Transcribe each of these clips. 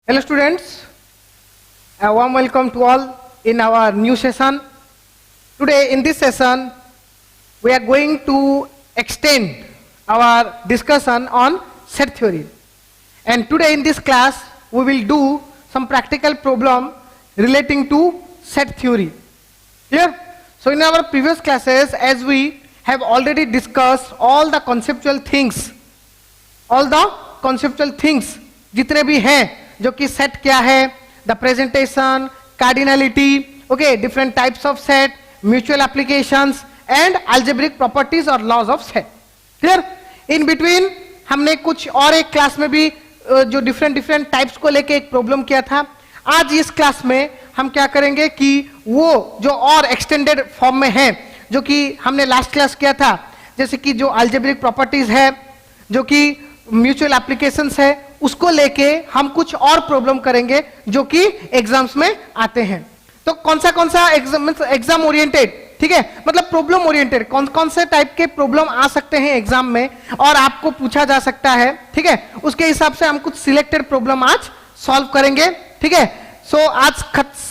Hello students, a warm welcome to all in our new session. Today in this session, we are going to extend our discussion on set theory. And today in this class, we will do some practical problem relating to set theory. Clear? So in our previous classes, as we have already discussed all the conceptual things जितने भी हैं, जो कि set क्या है, the presentation, cardinality, okay, different types of set, mutual applications and algebraic properties और laws of set. Clear? In between हमने कुछ और एक क्लास में भी जो डिफरेंट टाइप्स को लेके एक प्रॉब्लम किया था. आज इस क्लास में हम क्या करेंगे कि वो जो और एक्सटेंडेड फॉर्म में है जो कि हमने लास्ट क्लास किया था, जैसे कि जो अलजेब्रिक प्रॉपर्टीज है, जो कि म्यूचुअल एप्लीकेशंस है, उसको लेके हम कुछ और प्रॉब्लम करेंगे जो कि एग्जाम्स में आते हैं. तो कौन सा एग्जाम ओरिएंटेड, ठीक है, मतलब प्रॉब्लम ओरिएंटेड कौन से टाइप के प्रॉब्लम आ सकते हैं एग्जाम में और आपको पूछा जा सकता है, ठीक है, उसके हिसाब से हम कुछ सिलेक्टेड प्रॉब्लम आज सॉल्व करेंगे. ठीक है, सो आज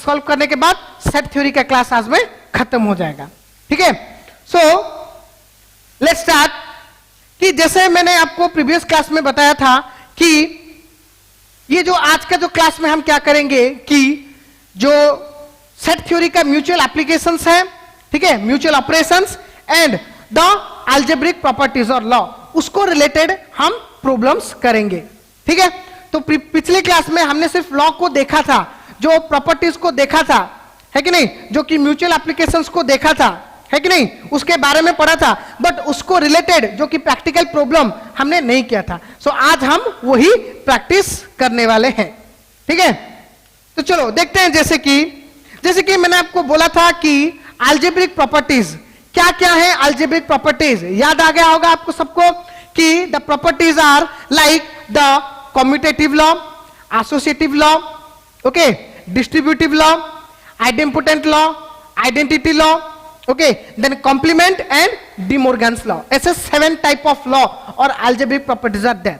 सॉल्व करने के बाद सेट थ्योरी का क्लास आज में खत्म हो जाएगा. ठीक है, सो लेट्स स्टार्ट. कि जैसे मैंने आपको प्रीवियस क्लास में बताया था कि ये जो आज का जो क्लास में हम क्या करेंगे कि जो सेट थ्योरी का म्यूचुअल एप्लीकेशंस है, ठीक है, mutual operations and the algebraic properties और लॉ, उसको रिलेटेड हम प्रॉब्लम्स करेंगे. ठीक है, तो पिछले क्लास में हमने सिर्फ लॉ को देखा था, जो प्रॉपर्टीज को देखा था, है कि नहीं, जो कि म्यूचुअल एप्लीकेशंस को देखा था, है कि नहीं, उसके बारे में पढ़ा था, बट उसको रिलेटेड जो कि प्रैक्टिकल प्रॉब्लम हमने नहीं किया था. सो आज हम वही प्रैक्टिस करने वाले हैं. ठीक है, तो चलो देखते हैं. जैसे कि मैंने आपको बोला था कि अलजेब्रिक प्रॉपर्टीज क्या क्या है. अलजेब्रिक प्रॉपर्टीज याद आ गया होगा आपको सबको कि the properties are like the commutative law, associative law, okay, distributive law, idempotent law, identity law, okay, then complement and De Morgan's law. ऐसे 7 टाइप ऑफ लॉ और algebraic properties are there.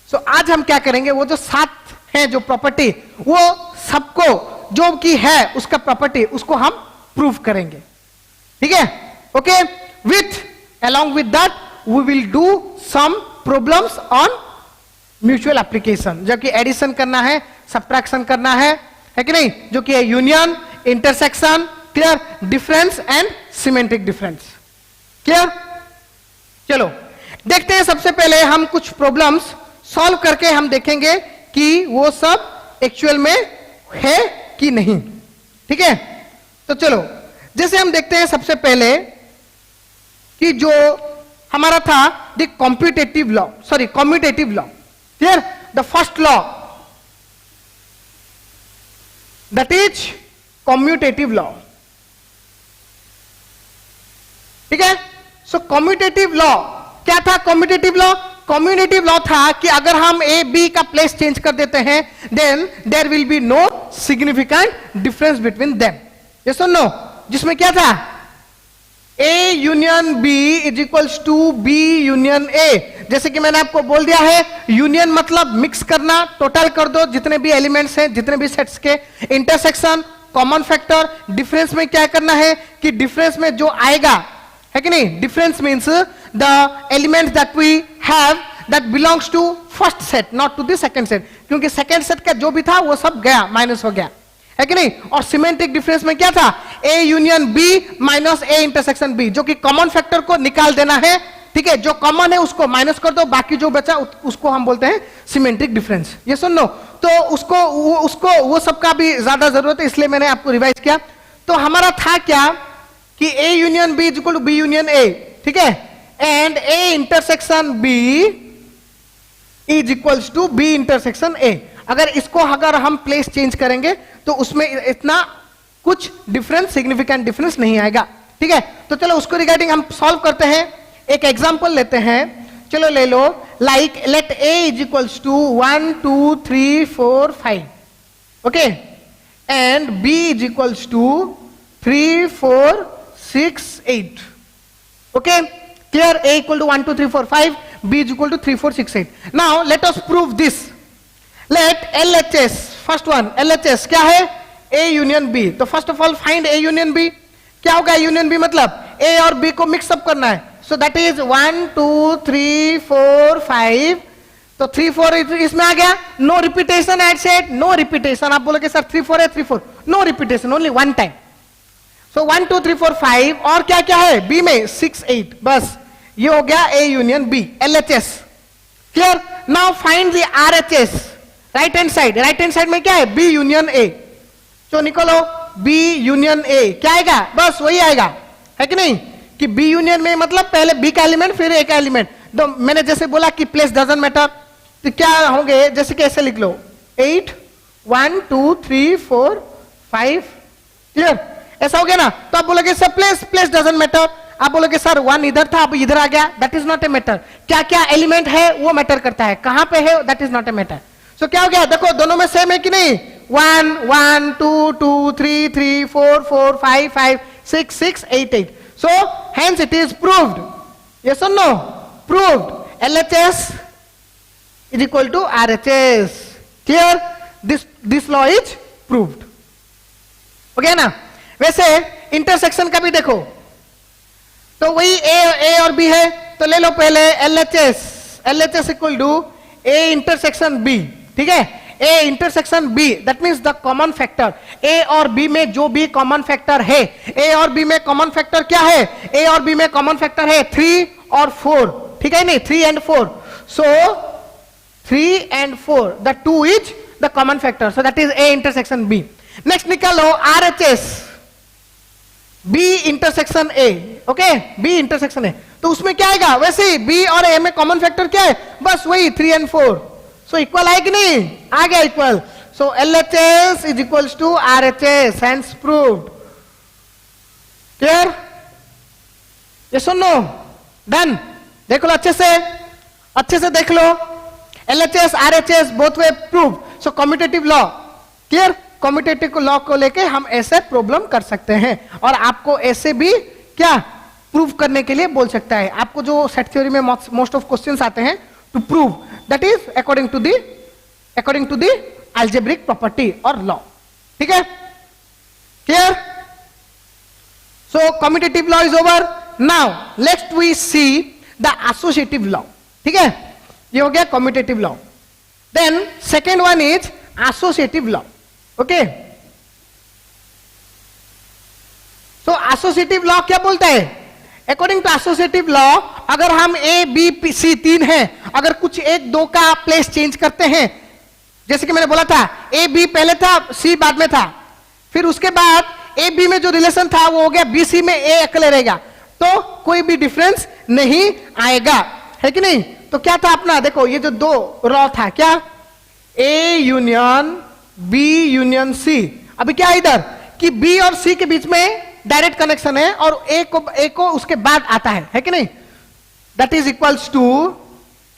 So आज हम क्या करेंगे, वो जो 7 हैं जो प्रॉपर्टी, वो सबको जो कि है उसका प्रॉपर्टी, उसको हम प्रूव करेंगे. ठीक है, okay, along with that we will do some problems on mutual application, जो कि एडिशन करना है, सब्ट्रैक्शन करना है कि नहीं, जो कि union, intersection, clear, difference and semantic difference. Clear? चलो देखते हैं. सबसे पहले हम कुछ प्रॉब्लम्स सॉल्व करके हम देखेंगे कि वो सब एक्चुअल में है कि नहीं. ठीक है, तो चलो जैसे हम देखते हैं सबसे पहले कि जो हमारा था the commutative law. Clear? The first law that is commutative law. ठीक है, सो कम्यूटेटिव लॉ क्या था? कम्यूटेटिव लॉ था कि अगर हम ए बी का प्लेस चेंज कर देते हैं then there will be no significant difference between them. Yes और नो? जिसमें क्या था, A union B is equals to B union A. जैसे कि मैंने आपको बोल दिया है, यूनियन मतलब मिक्स करना, टोटल कर दो जितने भी एलिमेंट्स हैं, जितने भी सेट्स के. Intersection, common factor. डिफरेंस में क्या करना है कि डिफरेंस में जो आएगा, है कि नहीं, difference means the elements that we have that belongs to first set, not to the second set, क्योंकि सेकंड सेट का जो भी था वो सब गया, माइनस हो गया, है कि नहीं. और सिमेंटिक डिफरेंस में क्या था, A union B minus A intersection B, जो कि कॉमन फैक्टर को निकाल देना है. ठीक है, जो कॉमन है उसको माइनस कर दो, बाकी जो बचा उसको हम बोलते हैं सिमेंटिक डिफरेंस. ये सुन लो, तो उसको वो सबका भी ज्यादा जरूरत है, इसलिए मैंने आपको रिवाइज किया. तो हमारा था क्या कि A union B is equal to B union A. ठीक है, and A intersection B is equals to B intersection A. अगर हम प्लेस चेंज करेंगे तो उसमें इतना कुछ डिफरेंस, सिग्निफिकेंट डिफरेंस नहीं आएगा. ठीक है, तो चलो उसको रिगार्डिंग हम सॉल्व करते हैं. एक एग्जांपल लेते हैं, चलो ले लो. Like let A is equals to 1 2 3 4 5, okay, and B is equals to 3 4 6 8. Okay, clear? A equal to 1 2 3 4 5, B is equal to 3 4 6 8. Now let us prove this. Let LHS, first one LHS क्या है, A union B। तो first of all find A union B। क्या होगा A union B मतलब A और B को mix up करना है। So that is 1 2 3 4 5। तो 3 4 इसमें आ गया, no repetition at set, no repetition. आप बोलोगे सर 3 4 है 3 4, no repetition, only one time. So 1 2 3 4 5 और क्या क्या है B में 6 8, बस ये हो गया A union B, LHS। Clear? Now find the RHS, right hand side. Right hand side में क्या है, B यूनियन A। तो निकलो B यूनियन A क्या आएगा, बस वही आएगा, है कि नहीं, कि B यूनियन में मतलब पहले B का एलिमेंट फिर A का एलिमेंट। तो मैंने जैसे बोला कि प्लेस डजंट मैटर, तो क्या होंगे, जैसे कि ऐसे लिख लो 8 1 2 3 4 5। क्लियर? ऐसा हो गया ना। तो आप बोलोगे सर प्लेस डजंट मैटर। आप बोलोगे सर 1 इधर था अब इधर आ गया, that is not a matter. क्या क्या एलिमेंट है वो मैटर करता है, कहां पे है that is not a matter. So क्या हो गया, देखो दोनों में सेम है कि नहीं, 1 1 2 2 3 3 4 4 5 5 6 6 8 8। So hence it is proved. Yes or no? Proved. LHS is equal to RHS. Clear? This law is proved. Okay ना? वैसे इंटरसेक्शन का भी देखो, तो वही A और B है, तो ले लो पहले LHS equal to A intersection B। ठीक है, A intersection B, that means the common factor. A और B में जो भी कॉमन फैक्टर है, A और B में कॉमन फैक्टर क्या है, A और B में कॉमन फैक्टर है 3 और 4। ठीक है नहीं, 3 and 4। So 3 and 4, the 2 is the common factor, so that is A intersection B। Next निकालो RHS, B intersection A। Okay, B intersection A, तो उसमें क्या आएगा, वैसे ही B और A में कॉमन फैक्टर क्या है, बस वही 3 and 4। सो इक्वल है कि नहीं, आ गया equal. So LHS is equals to RHS, hence proved. Clear? Yes और नो? डन। देख लो अच्छे से देख लो, LHS RHS both way prove. So commutative law. Clear? Commutative law को लेके हम ऐसे प्रॉब्लम कर सकते हैं, और आपको ऐसे भी क्या प्रूव करने के लिए बोल सकता है। आपको जो सेट थ्योरी में मोस्ट ऑफ क्वेश्चंस आते हैं to prove, that is according to the algebraic property और लॉ। ठीक है? Clear? So commutative law is over. Now let's we see the associative law. ठीक है, ये हो गया commutative law. Then second one is associative law. Okay, so associative law क्या बोलता है, अकॉर्डिंग टू एसोसिएटिव लॉ, अगर हम A B C 3 हैं, अगर कुछ 1 2 का प्लेस चेंज करते हैं, जैसे कि मैंने बोला था A B पहले था C बाद में था, फिर उसके बाद A B में जो रिलेशन था वो हो गया B C में A अकेले रहेगा, तो कोई भी डिफरेंस नहीं आएगा, है कि नहीं। तो क्या था अपना, देखो ये जो 2 लॉ था, क्या A union B union C। अभी क्या इधर कि B और C के बीच में डायरेक्ट कनेक्शन है, और A को उसके बाद आता है कि नहीं, that is equals to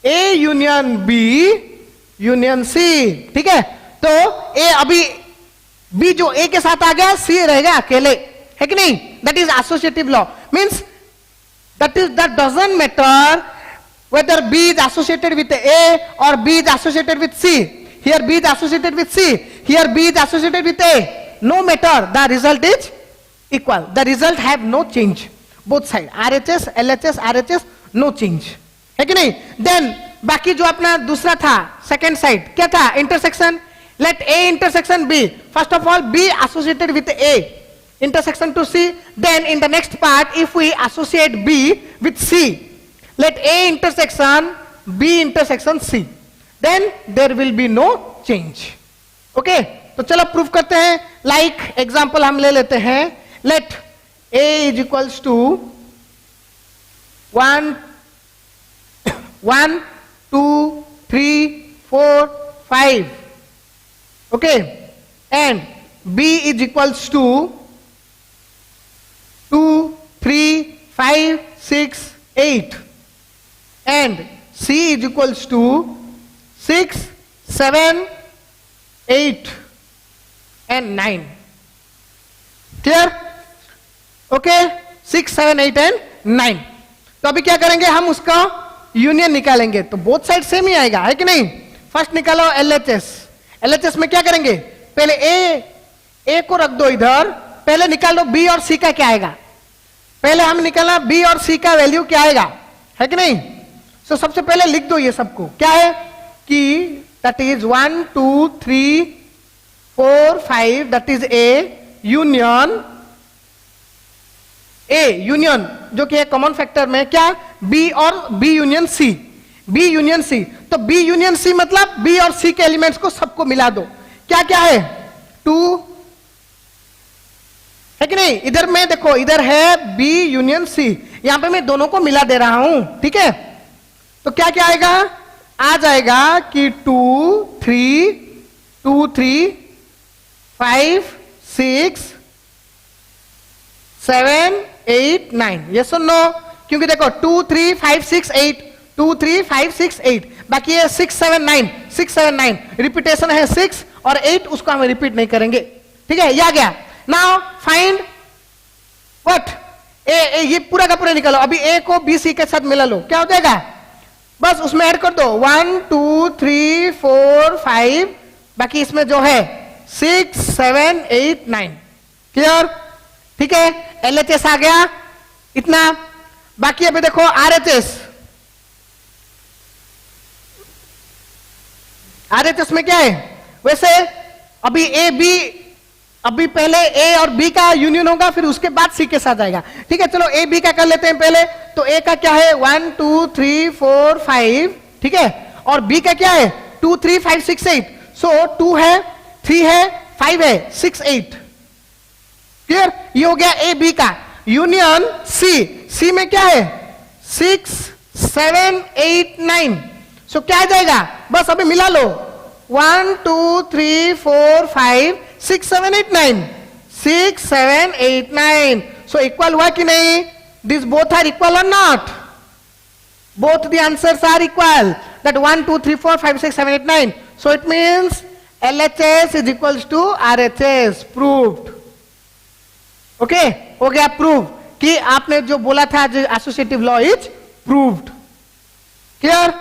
A union B union C। ठीक है, तो A अभी B जो A के साथ आ गया, C रहेगा अकेले, है कि नहीं, that is associative law. Means that doesn't matter whether B is associated with A or B is associated with C. Here B is associated with C, here B is associated with A. No matter, the result is equal. The result have no change. Both side, RHS, LHS, RHS, no change. है कि नहीं? Then बाकी जो अपना दूसरा था second side क्या था? Intersection. Let A intersection B. First of all, B associated with A. Intersection to C. Then in the next part, if we associate B with C, let A intersection B intersection C. Then there will be no change. Okay? तो चलो proof करते हैं. Like example हम ले लेते हैं. Let A is equals to 1, 2, 3, 4, 5. Okay? And B is equals to 2, 3, 5, 6, 8. And C is equals to 6, 7, 8 and 9. Clear? Okay? 6, 7, 8 and 9. तो अभी क्या करेंगे हम उसका यूनियन निकालेंगे. तो बोथ साइड सेम ही आएगा, है कि नहीं? फर्स्ट निकालो एलएचएस। एलएचएस में क्या करेंगे, पहले ए को रख दो इधर, पहले निकाल दो बी और सी का क्या आएगा। पहले हम निकालना बी और सी का वैल्यू क्या आएगा, है कि नहीं। सो सबसे पहले लिख दो ये सबको, क्या है कि that is 1 2 3 4 5 that is A union, A union जो कि है कॉमन फैक्टर में क्या, बी और B union C, B union C. तो बी यूनियन सी मतलब बी और सी के एलिमेंट्स को सबको मिला दो, क्या क्या है 2, है कि नहीं। इधर में देखो, इधर है बी यूनियन सी, यहां पे मैं दोनों को मिला दे रहा हूं, ठीक है। तो क्या क्या आएगा, आ जाएगा कि 2 3 5 6 7 8 9, ये सुन लो, क्योंकि देखो 2 3 5 6 8, 2 3 5 6 8, बाकी ये 6 7 9, 6 7 9 रिपीटेशन है 6 और 8, उसको हम रिपीट नहीं करेंगे, ठीक है। ये आ गया। नाउ फाइंड व्हाट ए, ये पूरा का पूरा निकालो। अभी ए को बी सी के साथ मिला लो, क्या हो जाएगा, बस उसमें ऐड कर दो 1 2 3 4 5, बाकी इसमें जो है 6 7 8 9, क्लियर, ठीक है। एलएचएस आ गया इतना, बाकी अभी देखो आरएचएस। आरएचएस में क्या है, वैसे अभी ए बी, अभी पहले ए और बी का यूनियन होगा, फिर उसके बाद सी के साथ आएगा, ठीक है। चलो ए बी का कर लेते हैं पहले। तो ए का क्या है 1 2 3 4 5, ठीक है, और बी का क्या है 2 3 5 6 8। सो 2 है, 3 है, 5 है, 6 8, क्लियर। ये हो गया ए बी का यूनियन सी। सी में क्या है 6 7 8 9। सो क्या आ जाएगा, बस अभी मिला लो 1 2 3 4 5 6 7 8 9, 6 7 8 9। सो इक्वल हुआ कि नहीं, दिस बोथ आर इक्वल और not, both the answers are equal, that 1 2 3 4 5 6 7 8 9. So it means LHS is equals to RHS, proved. Okay, हो गया प्रूव कि आपने जो बोला था associative law is proved, clear.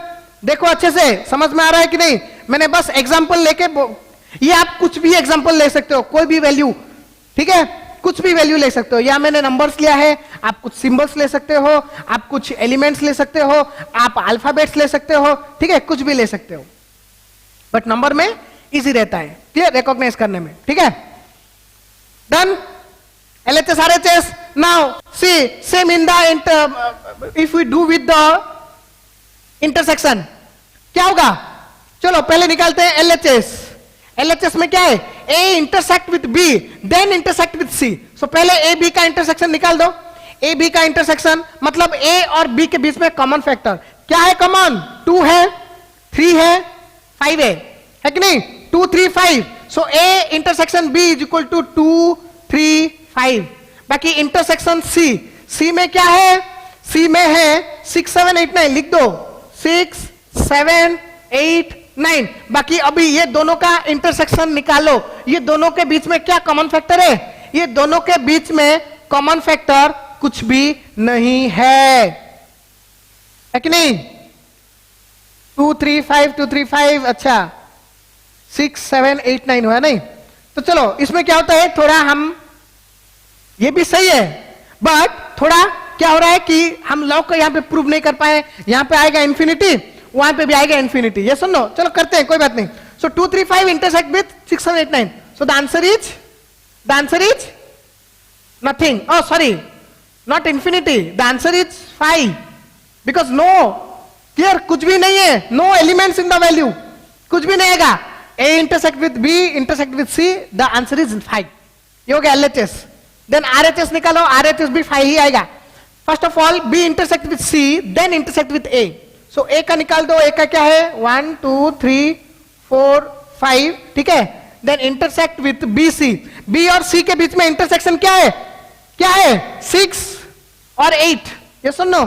देखो अच्छे से समझ में आ रहा है कि नहीं, मैंने बस एग्जांपल लेके, ये आप कुछ भी एग्जांपल ले सकते हो, कोई भी वैल्यू, ठीक है, कुछ भी वैल्यू ले सकते हो। या मैंने नंबर्स लिया है, आप कुछ सिंबल्स ले सकते हो, आप कुछ एलिमेंट्स ले सकते हो, आप अल्फाबेट्स ले सकते हो, ठीक है, कुछ भी ले सकते हो, बट नंबर में इजी रहता है, क्लियर, रिकॉग्नाइज करने में, ठीक है। Done. LHS RHS. Now see, same in the if we do with the intersection, क्या होगा, चलो पहले निकालते हैं LHS। LHS में क्या है, A intersect with B then intersect with C। So पहले A B का इंटरसेक्शन निकाल दो। A B का इंटरसेक्शन मतलब A और B के बीच में कॉमन फैक्टर क्या है, कॉमन 2 है, 3 है, 5 है कि नहीं, 2 3 5। So A intersection B is equal to 2 3 5। बाकी इंटरसेक्शन C में क्या है, C में है 6 7 8 9, लिख दो 6 7 8 9। बाकी अभी ये दोनों का इंटरसेक्शन निकालो, ये दोनों के बीच में क्या कॉमन फैक्टर है, ये दोनों के बीच में कॉमन फैक्टर कुछ भी नहीं है कि नहीं। 2 3 5 2 3 5, अच्छा 6 7 8 9 हुआ नहीं। तो चलो इसमें क्या होता है, थोड़ा हम, ये भी सही है बट थोड़ा क्या हो रहा है कि हम लॉ को यहां पे प्रूव नहीं कर पाए, यहां पे आएगा इंफिनिटी, वहां पे भी आएगा इंफिनिटी, ये सुन लो, चलो करते हैं, कोई बात नहीं। सो 2 3 5 intersect with 6 7 8 9। So the answer is nothing, oh sorry, not infinity, the answer is 5 because no, clear, कुछ भी नहीं है, no elements in the value, कुछ भी नहीं आएगा। A intersect with B intersect with C, the answer is 5। ये हो गया LHS। देन RHS निकालो, RHS भी 5 ही आएगा। First of all B intersect with C then intersect with A। So A का निकाल दो, A का क्या है 1 2 3 4 5, ठीक है, then intersect with BC। B और C के बीच में इंटरसेक्शन क्या है, 6 और 8, ये सुनो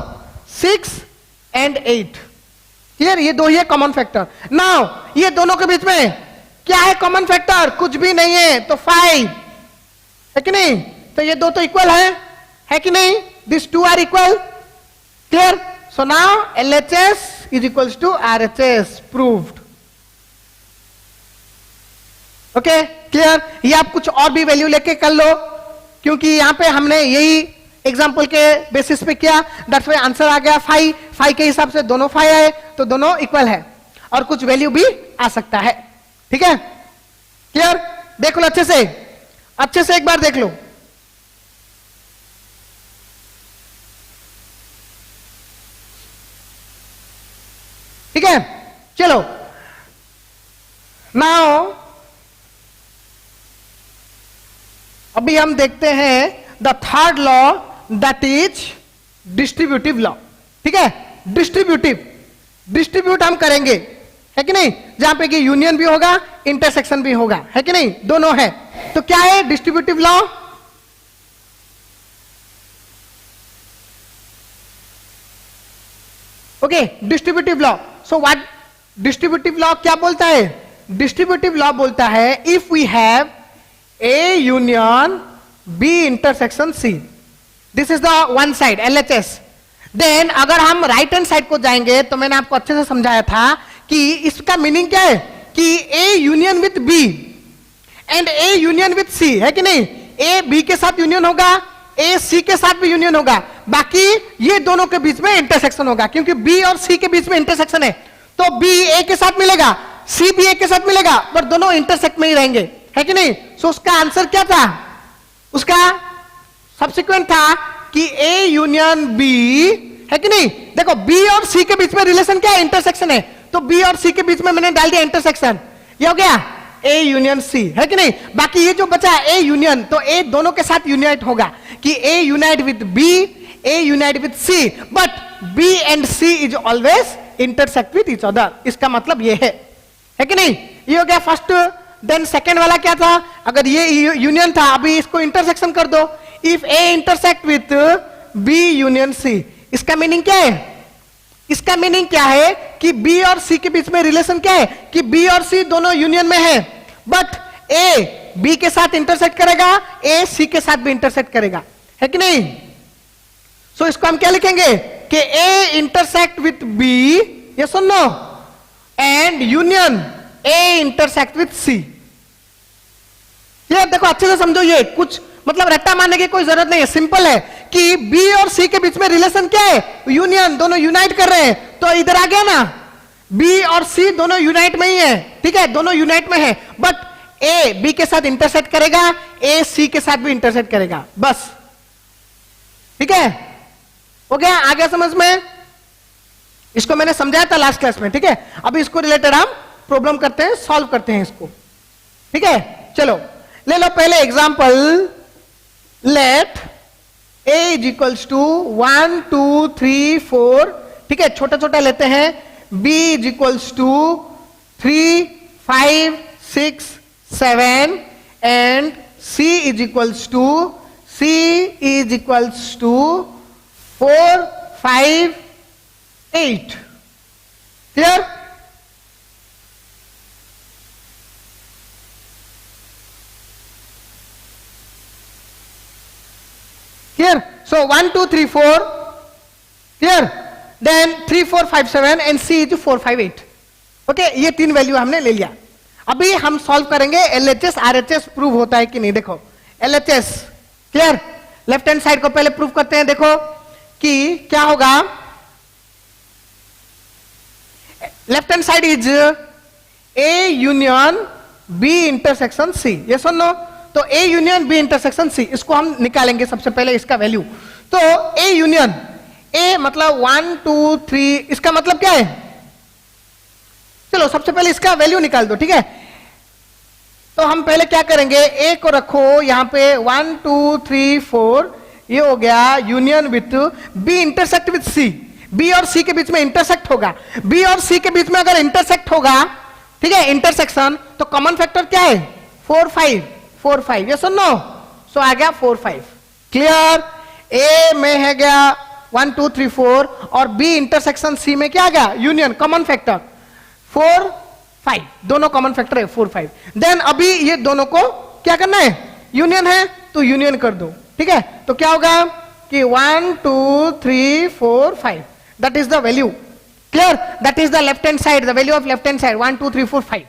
6 and 8, क्लियर, ये दो ही है कॉमन फैक्टर। नाउ ये दोनों के बीच में क्या है कॉमन फैक्टर, कुछ भी नहीं है, तो 5 है कि नहीं, तो ये दो तो इक्वल है कि नहीं, this two are equal, clear. So now LHS is equals to RHS, proved. Okay clear. ये आप कुछ और भी वैल्यू लेके कर लो, क्योंकि यहां पे हमने यही एग्जाम्पल के बेसिस पे किया, दैट्स व्हाई आंसर आ गया 5। 5 के हिसाब से दोनों 5 आए, तो दोनों इक्वल है, और कुछ वैल्यू भी आ सकता है। ठीक है क्लियर। देख लो अच्छे से एक बार देख लो। ठीक है चलो, नाउ अभी हम देखते हैं the third law, that is distributive law. ठीक है, डिस्ट्रीब्यूट हम करेंगे, है कि नहीं, जहां पे कि यूनियन भी होगा, इंटरसेक्शन भी होगा, है कि नहीं, दोनों है। तो क्या है distributive law? Okay, distributive law. So what distributive law क्या बोलता है? डिस्ट्रीब्यूटिव लॉ बोलता है if we have A union B intersection C, this is the one side LHS, then अगर हम राइट हैंड साइड को जाएंगे तो मैंने आपको अच्छे से समझाया था कि इसका मीनिंग क्या है कि A union with B and A union with C, है कि नहीं, A B के साथ यूनियन होगा, A C के साथ भी यूनियन होगा, बाकी ये दोनों के बीच में इंटरसेक्शन होगा, क्योंकि B और C के बीच में इंटरसेक्शन है, तो B A के साथ मिलेगा, C भी A के साथ मिलेगा, पर दोनों इंटरसेक्ट में ही रहेंगे, है कि नहीं। सो उसका आंसर क्या था? उसका सब्सिक्वेंट था कि A यूनियन B, है कि नहीं। देखो B और C के बीच में रिलेशन क्या है? इंटरसेक्शन है, तो B और C के बीच में मैंने डाल दिया इंटरसेक्शन, ये हो गया A यूनियन C, है कि नहीं। बाकी ये जो बचा A यूनियन, तो A दोनों के साथ यूनाइट होगा कि A unite with B, A unite with C, but B and C is always intersect with each other. इसका मतलब ये है कि नहीं। ये हो गया फर्स्ट। देन सेकेंड वाला क्या था? अगर ये यूनियन था, अभी इसको इंटरसेक्शन कर दो, if A intersect with B union C, इसका मीनिंग क्या है? इसका मीनिंग क्या है कि B और C के बीच में रिलेशन क्या है कि B और C दोनों यूनियन में है, बट A B के साथ इंटरसेक्ट करेगा, A C के साथ भी इंटरसेक्ट करेगा, है कि नहीं। सो इसको हम क्या लिखेंगे कि A इंटरसेक्ट विथ B, ये सुन लो, and union A intersect with C। ये देखो अच्छे से समझो, ये कुछ मतलब रट्टा मारने की कोई जरूरत नहीं है, सिंपल है कि B और C के बीच में रिलेशन क्या है? यूनियन, दोनों यूनाइट कर रहे हैं, तो इधर आ गया ना, B और C दोनों यूनाइट में ही है, ठीक है, दोनों यूनाइट में है, बट A B के साथ इंटरसेक्ट करेगा, A C के साथ भी इंटरसेक्ट करेगा, बस। ठीक है, हो गया, आ गया समझ में। इसको मैंने समझाया था लास्ट क्लास में, ठीक है। अभी इसको रिलेटेड हम प्रॉब्लम करते हैं, सॉल्व करते हैं इसको, ठीक है। चलो ले लो पहले example, let A is equals to 1 2 3 4, ठीक है, छोटा छोटा लेते हैं, B is equals to 3 5 6 7 and C is equals to 4 5 8। Clear? Here, so 1 2 3 4, here, then 3 4 5 7 and C is 4 5 8. Okay, ये तीन वैल्यू हमने ले लिया। अभी हम सॉल्व करेंगे LHS RHS प्रूव होता है कि नहीं। देखो LHS, clear, left hand side को पहले प्रूव करते हैं। देखो कि क्या होगा, left hand side is A union B intersection C, ये सुन लो, तो A union B intersection C, इसको हम निकालेंगे सबसे पहले इसका वैल्यू। तो A यूनियन, A मतलब 1 2 3, इसका मतलब क्या है? चलो सबसे पहले इसका वैल्यू निकाल दो, ठीक है। तो हम पहले क्या करेंगे, A को रखो यहां पे 1 2 3 4, ये हो गया union with B intersect with C, B और C के बीच में इंटरसेक्ट होगा, B और C के बीच में अगर इंटरसेक्ट होगा, ठीक है, इंटरसेक्शन, तो कॉमन फैक्टर क्या है? 4 5, ये सुन लो, सो आ गया 4 5। क्लियर? A में है गया 1 2 3 4 और B इंटरसेक्शन C में क्या आ गया? यूनियन, कॉमन फैक्टर 4 5, दोनों कॉमन फैक्टर है 4 5। देन अभी ये दोनों को क्या करना है? यूनियन है तो यूनियन कर दो, ठीक है। तो क्या होगा कि 1 2 3 4 5, that is the value. Clear? That is the left hand side, the value of left hand side 1 2 3 4 5।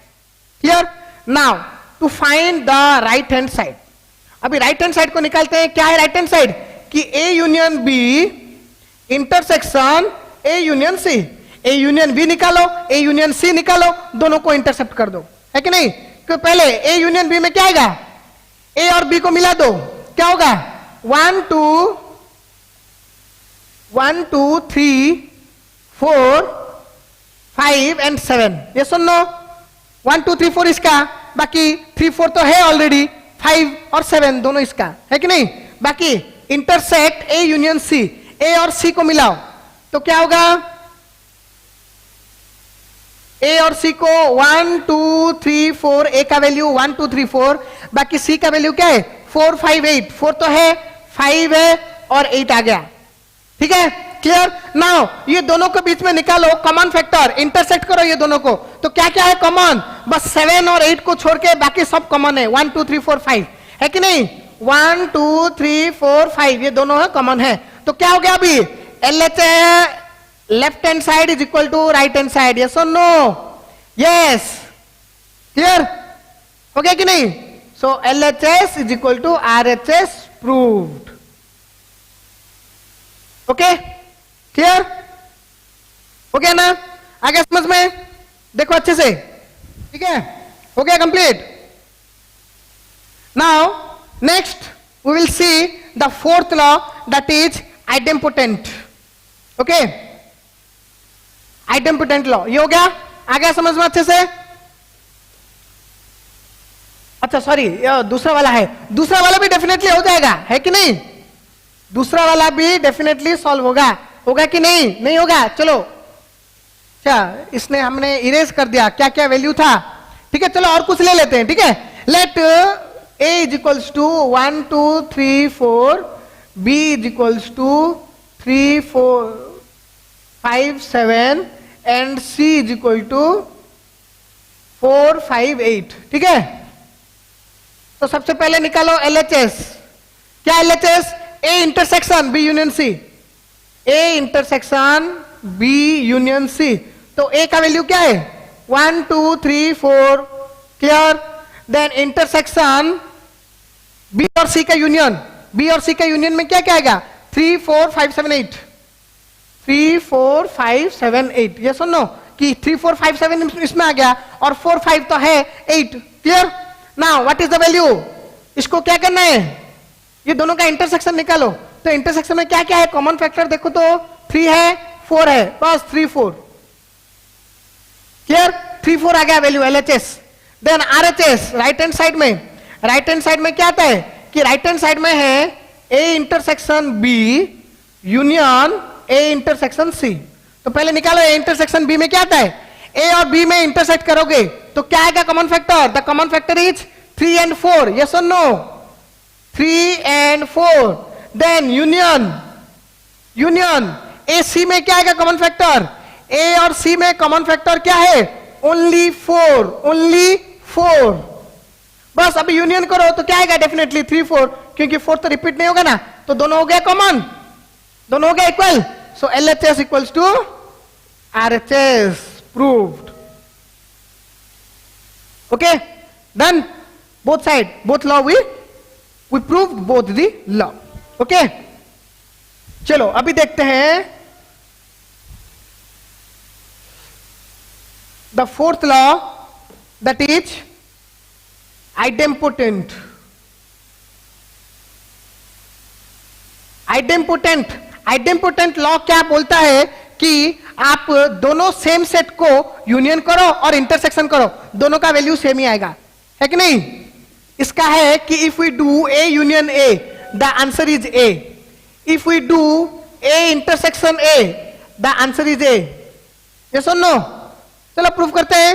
Clear? Now to find the right hand side. अभी राइट हैंड साइड को निकालते हैं। क्या है राइट हैंड साइड? कि A union B intersection A union C. A union B निकालो, A union सी निकालो, दोनों को इंटरसेप्ट कर दो, है कि नहीं? तो पहले ए यूनियन बी में क्या आएगा? ए और बी को मिला दो, क्या होगा? 1 2 3 4 5 एंड 7। ये सुनो, 1 2 3 4 इसका, बाकी 3 4 तो है ऑलरेडी, 5 और 7 दोनों इसका, है कि नहीं? बाकी इंटरसेक्ट ए यूनियन सी, ए और सी को मिलाओ तो क्या होगा? ए और सी को 1 2 3 4, ए का वैल्यू 1 2 3 4, बाकी सी का वैल्यू क्या है? 4 5 8। 4 तो है, 5 है और 8 आ गया, ठीक है? क्लियर? नाउ ये दोनों के बीच में निकालो कॉमन फैक्टर, इंटरसेक्ट करो ये दोनों को, तो क्या क्या है कॉमन? बस 7 और 8 को छोड़ के बाकी सब कॉमन है। 1 2 3 4 5, है कि नहीं? 1 2 3 4 5 ये दोनों है कॉमन है। तो क्या हो गया अभी? LHS है left hand side is equal to right hand side. Yes और नो? यस। क्लियर हो गया कि नहीं? So LHS is equal to RHS proved. Okay, clear हो गया ना? आ गया समझ में? देखो अच्छे से, ठीक है? हो गया complete. Now next we will see the fourth law, that is idempotent. Okay, idempotent law ये हो गया। आ गया समझ में अच्छे से? अच्छा सॉरी, दूसरा वाला है, दूसरा वाला भी डेफिनेटली हो जाएगा, है कि नहीं? दूसरा वाला भी डेफिनेटली सॉल्व होगा। होगा कि नहीं? नहीं होगा? चलो, अच्छा इसने हमने इरेज कर दिया, क्या क्या वैल्यू था, ठीक है? चलो और कुछ ले लेते हैं, ठीक है? Let A is equals to 1 2 3 4, B is equals to 3 4 5 7 and C is equal to 4 5 8, ठीक है? तो सबसे पहले निकालो LHS। क्या LHS? A intersection B union C, A intersection B union C. तो ए का वैल्यू क्या है? 1 2 3 4, क्लियर? देन इंटरसेक्शन बी और सी का यूनियन, बी और सी का यूनियन में क्या क्या आएगा? 3 4 5 7 8, 3 4 5 7 8। ये सुनो कि 3 4 5 7 इसमें आ गया और 4 5 तो है 8। Clear? Now what is the value? इसको क्या करना है? ये दोनों का इंटरसेक्शन निकालो। तो इंटरसेक्शन में क्या क्या है कॉमन फैक्टर? देखो तो 3 है, 4 है, बस 3 4। क्लियर? 3 4 आ गया value LHS। Then RHS right hand side में, राइट हैंड साइड में क्या आता है कि राइट हैंड साइड में है A intersection B union A intersection C। तो पहले निकालो A इंटरसेक्शन B में क्या आता है? A और B में इंटरसेक्ट करोगे तो क्या आएगा common factor? The common factor is 3 and 4। Yes और no? 3 and 4। Then union, union A C में क्या आएगा कॉमन फैक्टर? A और C में कॉमन फैक्टर क्या है? Only 4, only 4। बस अभी यूनियन करो तो क्या आएगा? डेफिनेटली 3 4, क्योंकि 4 तो रिपीट नहीं होगा ना, तो दोनों हो गया कॉमन, दोनों हो गया equal. So LHS equals to RHS proved. Okay, done. Both side, both law we proved both the law. Okay, चलो अभी देखते हैं the fourth law, that is idempotent. Idempotent, idempotent law क्या बोलता है कि आप दोनों सेम सेट को यूनियन करो और इंटरसेक्शन करो, दोनों का वैल्यू सेम ही आएगा, है कि नहीं? इसका है कि if we do A union A, the answer is A। If we do A intersection A, the answer is A। Yes और नो? चलो प्रूफ करते हैं।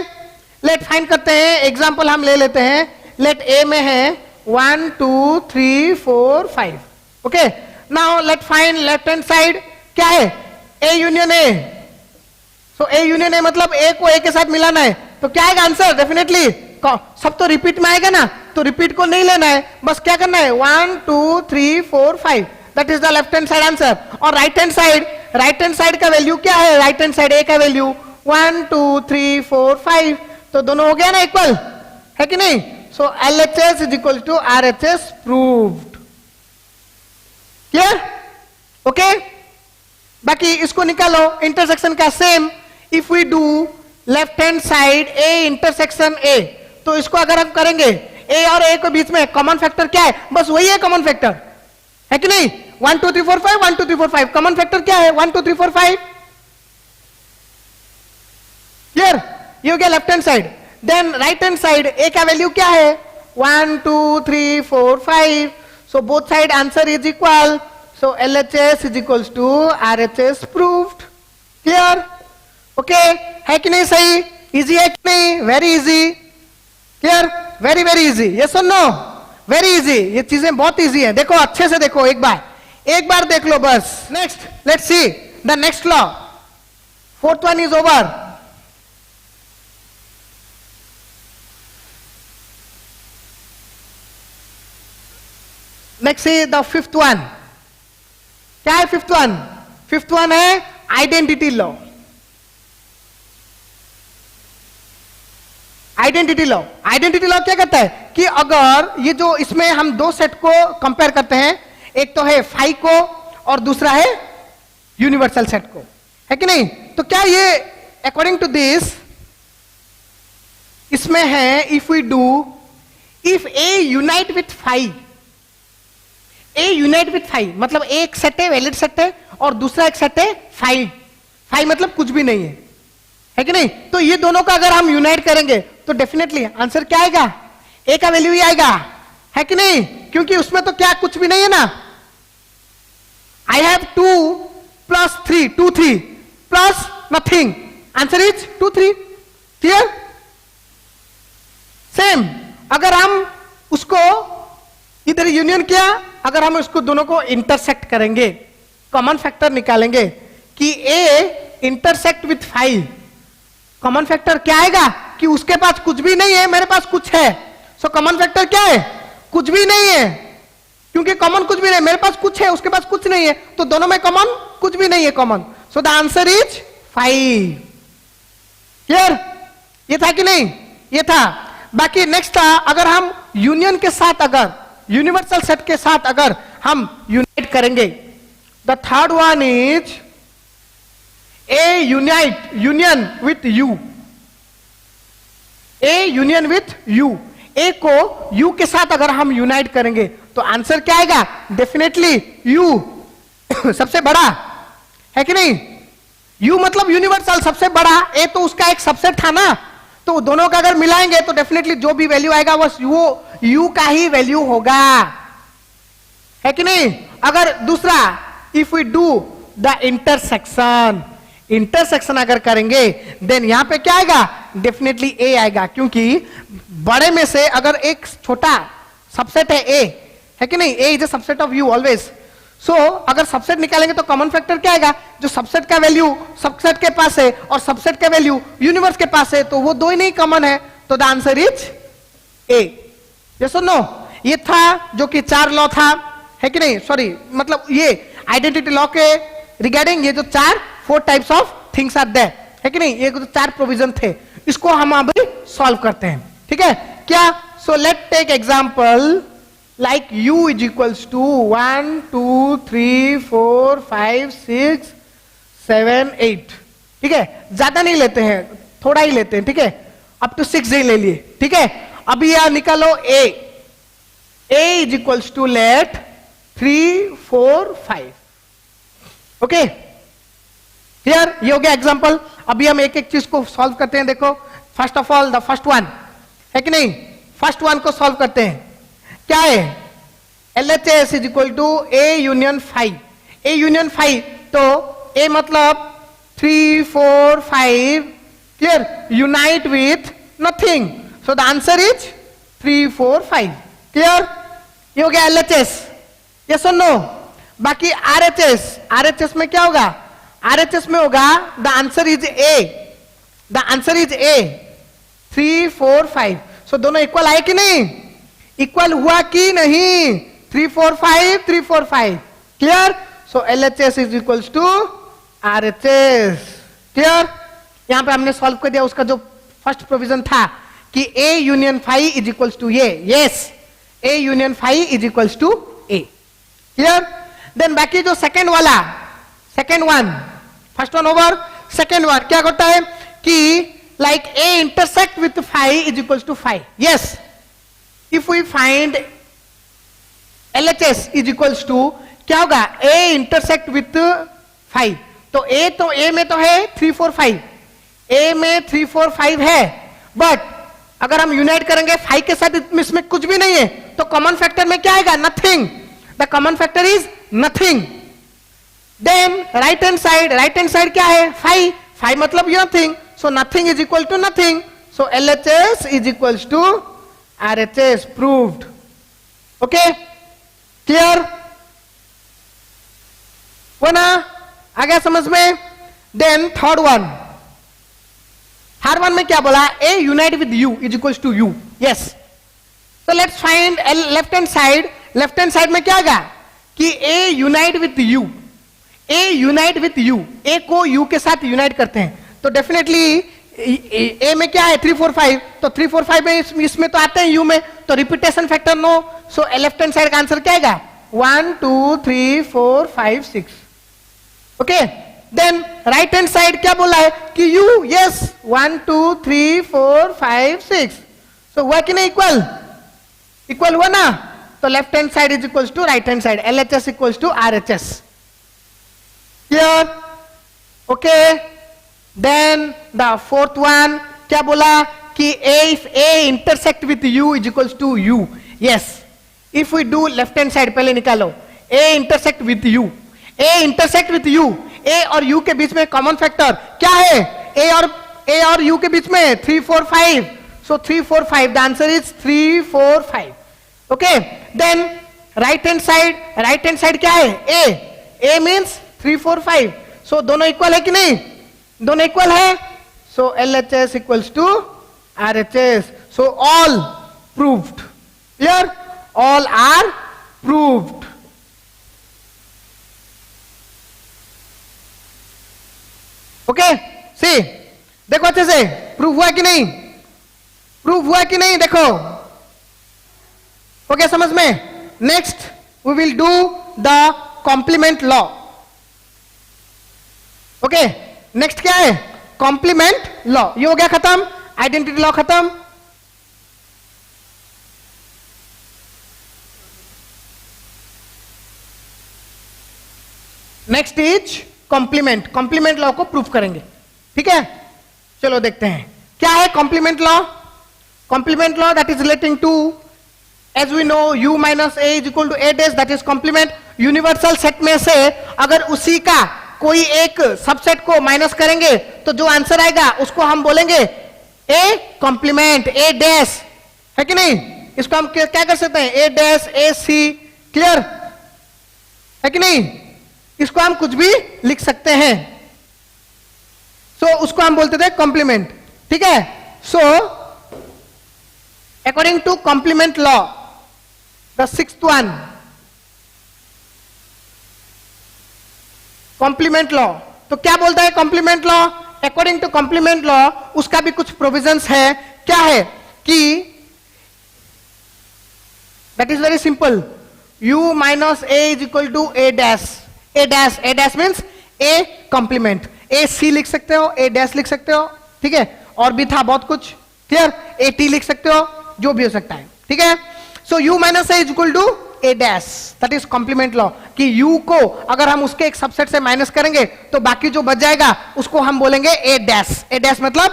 लेट फाइंड करते हैं, एग्जांपल हम ले लेते हैं। लेट A में है 1 2 3 4 5। Okay, now let find left hand side. क्या है? A union A। So A union A मतलब A को A के साथ मिलाना है, तो क्या आएगा आंसर? डेफिनेटली सब तो रिपीट में आएगा ना, तो रिपीट को नहीं लेना है, बस क्या करना है? 1 2 3 4 5, that is the left hand side answer. और right hand side, right hand side का वैल्यू क्या है? राइट हैंड साइड A का वैल्यू 1 2 3 4 5, तो दोनों हो गया ना इक्वल, है कि नहीं? So LHS is equal to RHS proved. Clear? Okay, बाकी इसको निकालो इंटरसेक्शन का same. If we do left hand side A intersection A, तो इसको अगर हम करेंगे A और A के बीच में कॉमन फैक्टर क्या है? बस वही है कॉमन फैक्टर, है कि नहीं? 1 2 3 4 5 1 2 3 4 5 कॉमन फैक्टर क्या है? 1 2 3 4 5। क्लियर? ये हो गया left hand side. Then right hand side A का वैल्यू क्या है? 1 2 3 4 5। So both side answer is equal, so LHS is equals to RHS proved. Clear? Okay, है कि नहीं? सही, इजी है कि नहीं? Very easy. Clear? Very very easy. Yes और नो? Very easy. ये चीजें बहुत इजी है, देखो अच्छे से देखो, एक बार देख लो बस। Next let's see the next law. Fourth one is over. Next see the fifth one. क्या है फिफ्थ वन? फिफ्थ वन है आइडेंटिटी लॉ। आइडेंटिटी लॉ क्या कहता है कि अगर ये जो इसमें हम दो सेट को कंपेयर करते हैं, एक तो है फाई को और दूसरा है यूनिवर्सल सेट को, है कि नहीं? तो क्या ये अकॉर्डिंग टू दिस इसमें है if we do if A unite with phi, A unite with phi मतलब एक सेट है वैलिड सेट है और दूसरा एक सेट है फाई। फाई मतलब कुछ भी नहीं है कि नहीं? तो ये दोनों का अगर हम यूनाइट करेंगे तो डेफिनेटली आंसर क्या आएगा? A का वैल्यू ही आएगा, है कि नहीं? क्योंकि उसमें तो क्या कुछ भी नहीं है ना। I have 2 + 3 2 3 plus nothing, answer is 2 3। Clear? Same अगर हम उसको इधर यूनियन किया, अगर हम उसको दोनों को इंटरसेक्ट करेंगे, कॉमन फैक्टर निकालेंगे कि A intersect with 5, common factor क्या आएगा कि उसके पास कुछ भी नहीं है, मेरे पास कुछ है। सो कॉमन फैक्टर क्या है? कुछ भी नहीं है, क्योंकि कॉमन कुछ भी नहीं, मेरे पास कुछ है उसके पास कुछ नहीं है, तो दोनों में कॉमन कुछ भी नहीं है common. So the answer is 5। Clear? ये था कि नहीं? ये था। बाकी नेक्स्ट था अगर हम यूनियन के साथ, अगर यूनिवर्सल सेट के साथ अगर हम यूनाइट करेंगे, the third one is A union with U। A union with U, A को U के साथ अगर हम यूनाइट करेंगे तो आंसर क्या आएगा? डेफिनेटली U सबसे बड़ा, है कि नहीं? U मतलब यूनिवर्सल सबसे बड़ा, A तो उसका एक सबसेट था ना, तो दोनों का अगर मिलाएंगे तो डेफिनेटली जो भी वैल्यू आएगा बस वो U का ही वैल्यू होगा, है कि नहीं? अगर दूसरा if we do the intersection अगर करेंगे देन यहां पे क्या आएगा? डेफिनेटली A आएगा, क्योंकि बड़े में से अगर एक छोटा सबसेट है A, है कि नहीं? A is a subset of U always. So अगर सबसेट निकालेंगे तो कॉमन फैक्टर क्या आएगा? जो सबसेट का वैल्यू सबसेट के पास है और सबसेट का वैल्यू यूनिवर्स के पास है, तो वो दो ही नहीं कॉमन है, तो the answer is A। Yes और नो? ये था जो कि 4 लॉ था, है कि नहीं? सॉरी, मतलब ये आइडेंटिटी लॉ के रिगार्डिंग ये जो 4 types of things are there, है कि नहीं? ये जो 4 प्रोविजन थे, इसको हम अभी सॉल्व करते हैं, ठीक है क्या? So let take example like U is equals to 1 2 3 4 5 6 7 8, ठीक है? ज्यादा नहीं लेते हैं, थोड़ा ही लेते हैं, ठीक है? अप टू 6 ही ले लिए, ठीक है? अभी यहां निकालो A is equals to let 3 4 5, okay? Clear? ये हो गया एग्जांपल। अभी हम एक एक चीज को सॉल्व करते हैं। देखो, first of all the first one, है कि नहीं? फर्स्ट वन को सॉल्व करते हैं। क्या है? LHS is equal to A union 5। A union 5, तो A मतलब 3 4 5, clear? Unite with nothing, so the answer is 3 4 5। Clear? ये हो गया LHS। यस और नो? बाकी RHS में क्या होगा? RHS में होगा the answer is A, the answer is A 3 4 5। सो दोनों इक्वल आए कि नहीं? इक्वल हुआ कि नहीं? 3 4 5 3 4 5। Clear? So LHS is equals to RHS। Clear? यहां पे हमने सॉल्व कर दिया उसका जो फर्स्ट प्रोविजन था कि A union phi is equals to A, yes A union phi is equals to A, clear. Then बाकी जो सेकेंड वाला, second one, first one over, second one क्या करता है कि like A intersect with phi is equals to phi, yes if we find LHS is equals to क्या होगा, A intersect with five, तो A में तो है 3 4 5, A में 3 4 5 है, बट अगर हम यूनाइट करेंगे 5 के साथ इसमें कुछ भी नहीं है, तो कॉमन फैक्टर में क्या आएगा, nothing, the common factor is nothing. Then right hand side क्या है, 5 5 मतलब nothing, so nothing is equal to nothing, so LHS is equals to RHS, proved. Okay, clear वो ना, आ गया समझ में। देन थर्ड वन में क्या बोला, A unite with U is equals to U, yes. तो let's find left hand side में क्या आएगा कि A unite with U, A unite with U, A को U के साथ यूनाइट करते हैं, तो डेफिनेटली A में क्या है 3 4 5, तो 3 4 5 में इसमें तो आते हैं U में, तो repetition factor no, so left hand side का आंसर क्या आएगा 1 2 3 4 5 6, okay. Then right hand side क्या बोला है कि U, यस 1 2 3 4 5 6, सो हुआ कि नहीं, इक्वल हुआ ना, तो left hand side is equals to right hand side, LHS equals to RHS, clear, okay. Then the fourth one क्या बोला कि if A intersect with U is equals to U, yes if we do left hand side, पहले निकालो A intersect with U, A intersect with U, A और U के बीच में common factor क्या है, A और U के बीच में 3 4 5, सो 3 4 5, the answer is 3 4 5, okay. Then right hand side क्या है, A मींस 3 4 5, सो दोनों इक्वल है कि नहीं, दोनों इक्वल है, so LHS equals to RHS, so all proved, clear, all are proved. Okay, see देखो अच्छे से, प्रूव हुआ कि नहीं, देखो, ओके समझ में। Next we will do the complement law, okay. Next क्या है, कॉम्प्लीमेंट लॉ, ये हो गया खत्म, आइडेंटिटी लॉ खत्म। नेक्स्ट इज कॉम्प्लीमेंट लॉ को प्रूव करेंगे, ठीक है। चलो देखते हैं क्या है complement law that is relating to, as we know U minus A is equal to A dash, that is complement. Universal set में से अगर उसी का कोई एक सबसेट को माइनस करेंगे तो जो आंसर आएगा उसको हम बोलेंगे A कॉम्प्लीमेंट A डैश, है कि नहीं। इसको हम क्या कर सकते हैं, A dash A C, clear है कि नहीं। इसको हम कुछ भी लिख सकते हैं, सो उसको हम बोलते थे कॉम्प्लीमेंट, ठीक है। So according to complement law, the sixth one, complement law, तो क्या बोलता है complement law. According to complement law उसका भी कुछ प्रोविजंस है, क्या है कि that is very simple, U minus A is equal to A dash, A dash means A complement, A C लिख सकते हो, A डैश लिख सकते हो, ठीक है। और भी था बहुत कुछ, क्लियर, A T लिख सकते हो, जो भी हो सकता है, ठीक है। So U minus A is equal to A dash, that is complement law, कि U को अगर हम उसके एक सबसेट से माइनस करेंगे तो बाकी जो बच जाएगा उसको हम बोलेंगे A डैश। A डैश मतलब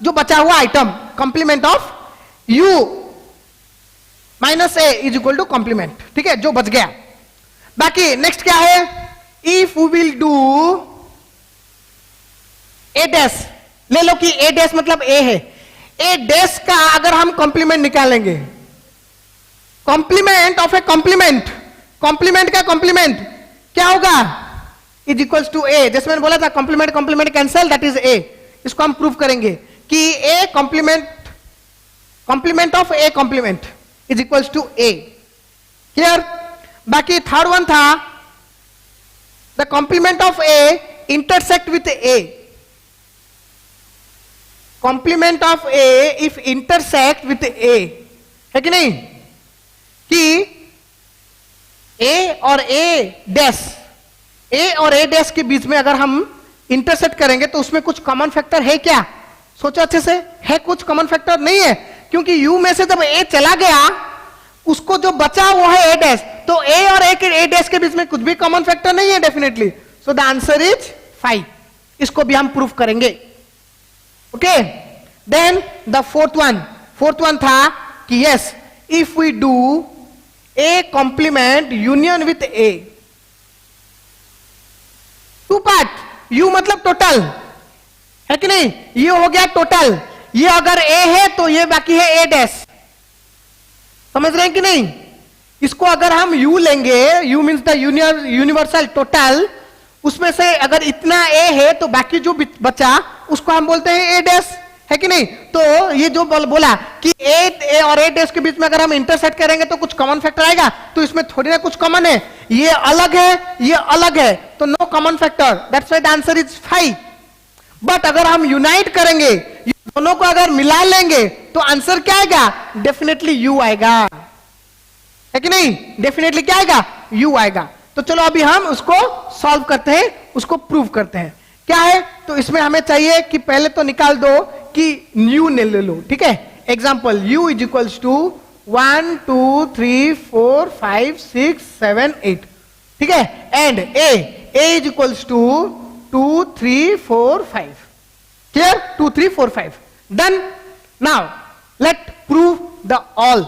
जो बचा हुआ item, complement of U minus A is equal to complement, ठीक है, जो बच गया। बाकी नेक्स्ट क्या है, if we will do A dash, ले लो कि A डैश मतलब A है, A डैश का अगर हम कॉम्प्लीमेंट निकालेंगे, complement of A complement, complement का कॉम्प्लीमेंट क्या होगा, इज इक्वल्स टू A, जैसे मैंने बोला था complement cancel, that is A। इसको हम प्रूव करेंगे कि A complement of A complement is equals to A, clear. बाकी थर्ड वन था the complement of A intersect with A, complement of A if intersect with A, है कि नहीं, कि ए और ए डैश के बीच में अगर हम इंटरसेक्ट करेंगे तो उसमें कुछ कॉमन फैक्टर है क्या? सोचो अच्छे से, है कुछ कॉमन फैक्टर? नहीं है, क्योंकि यू में से जब ए चला गया उसको जो बचा वो है ए डैश, तो ए और ए डैश के बीच में कुछ भी कॉमन फैक्टर नहीं है definitely, so the answer is 5। इसको भी हम प्रूफ करेंगे। Okay, then the fourth one था कि yes if we do A complement union with A, two part, U मतलब टोटल, है कि नहीं, ये हो गया टोटल, ये अगर ए है तो ये बाकी है ए डैश, समझ रहे हैं कि नहीं? इसको अगर हम यू लेंगे, you means the universal total, उसमें से अगर इतना ए है तो बाकी जो बचा उसको हम बोलते हैं ए डैश, है कि नहीं? तो ये जो बोला कि ए और ए डैश के बीच में अगर हम इंटरसेक्ट करेंगे तो कुछ कॉमन फैक्टर आएगा, तो इसमें थोड़ी ना कुछ कॉमन है, ये अलग है, ये अलग है, तो no common factor, that's why the answer is 5। But अगर हम यूनाइट करेंगे, ये दोनों को अगर मिला लेंगे तो आंसर क्या आएगा? डेफिनेटली यू आएगा, है कि नहीं? डेफिनेटली क्या आएगा? यू आएगा। तो चलो अभी हम उसको सॉल्व करते हैं, उसको प्रूव करते हैं। क्या है? तो इसमें हमें चाहिए कि पहले तो निकाल दो कि यू ने ले लो, ठीक है? Example, U is equals to 1 2 3 4 5 6 7 8, ठीक है? And A is equals to 2 3 4 5, clear? 2 3 4 5, done. Now let prove the all.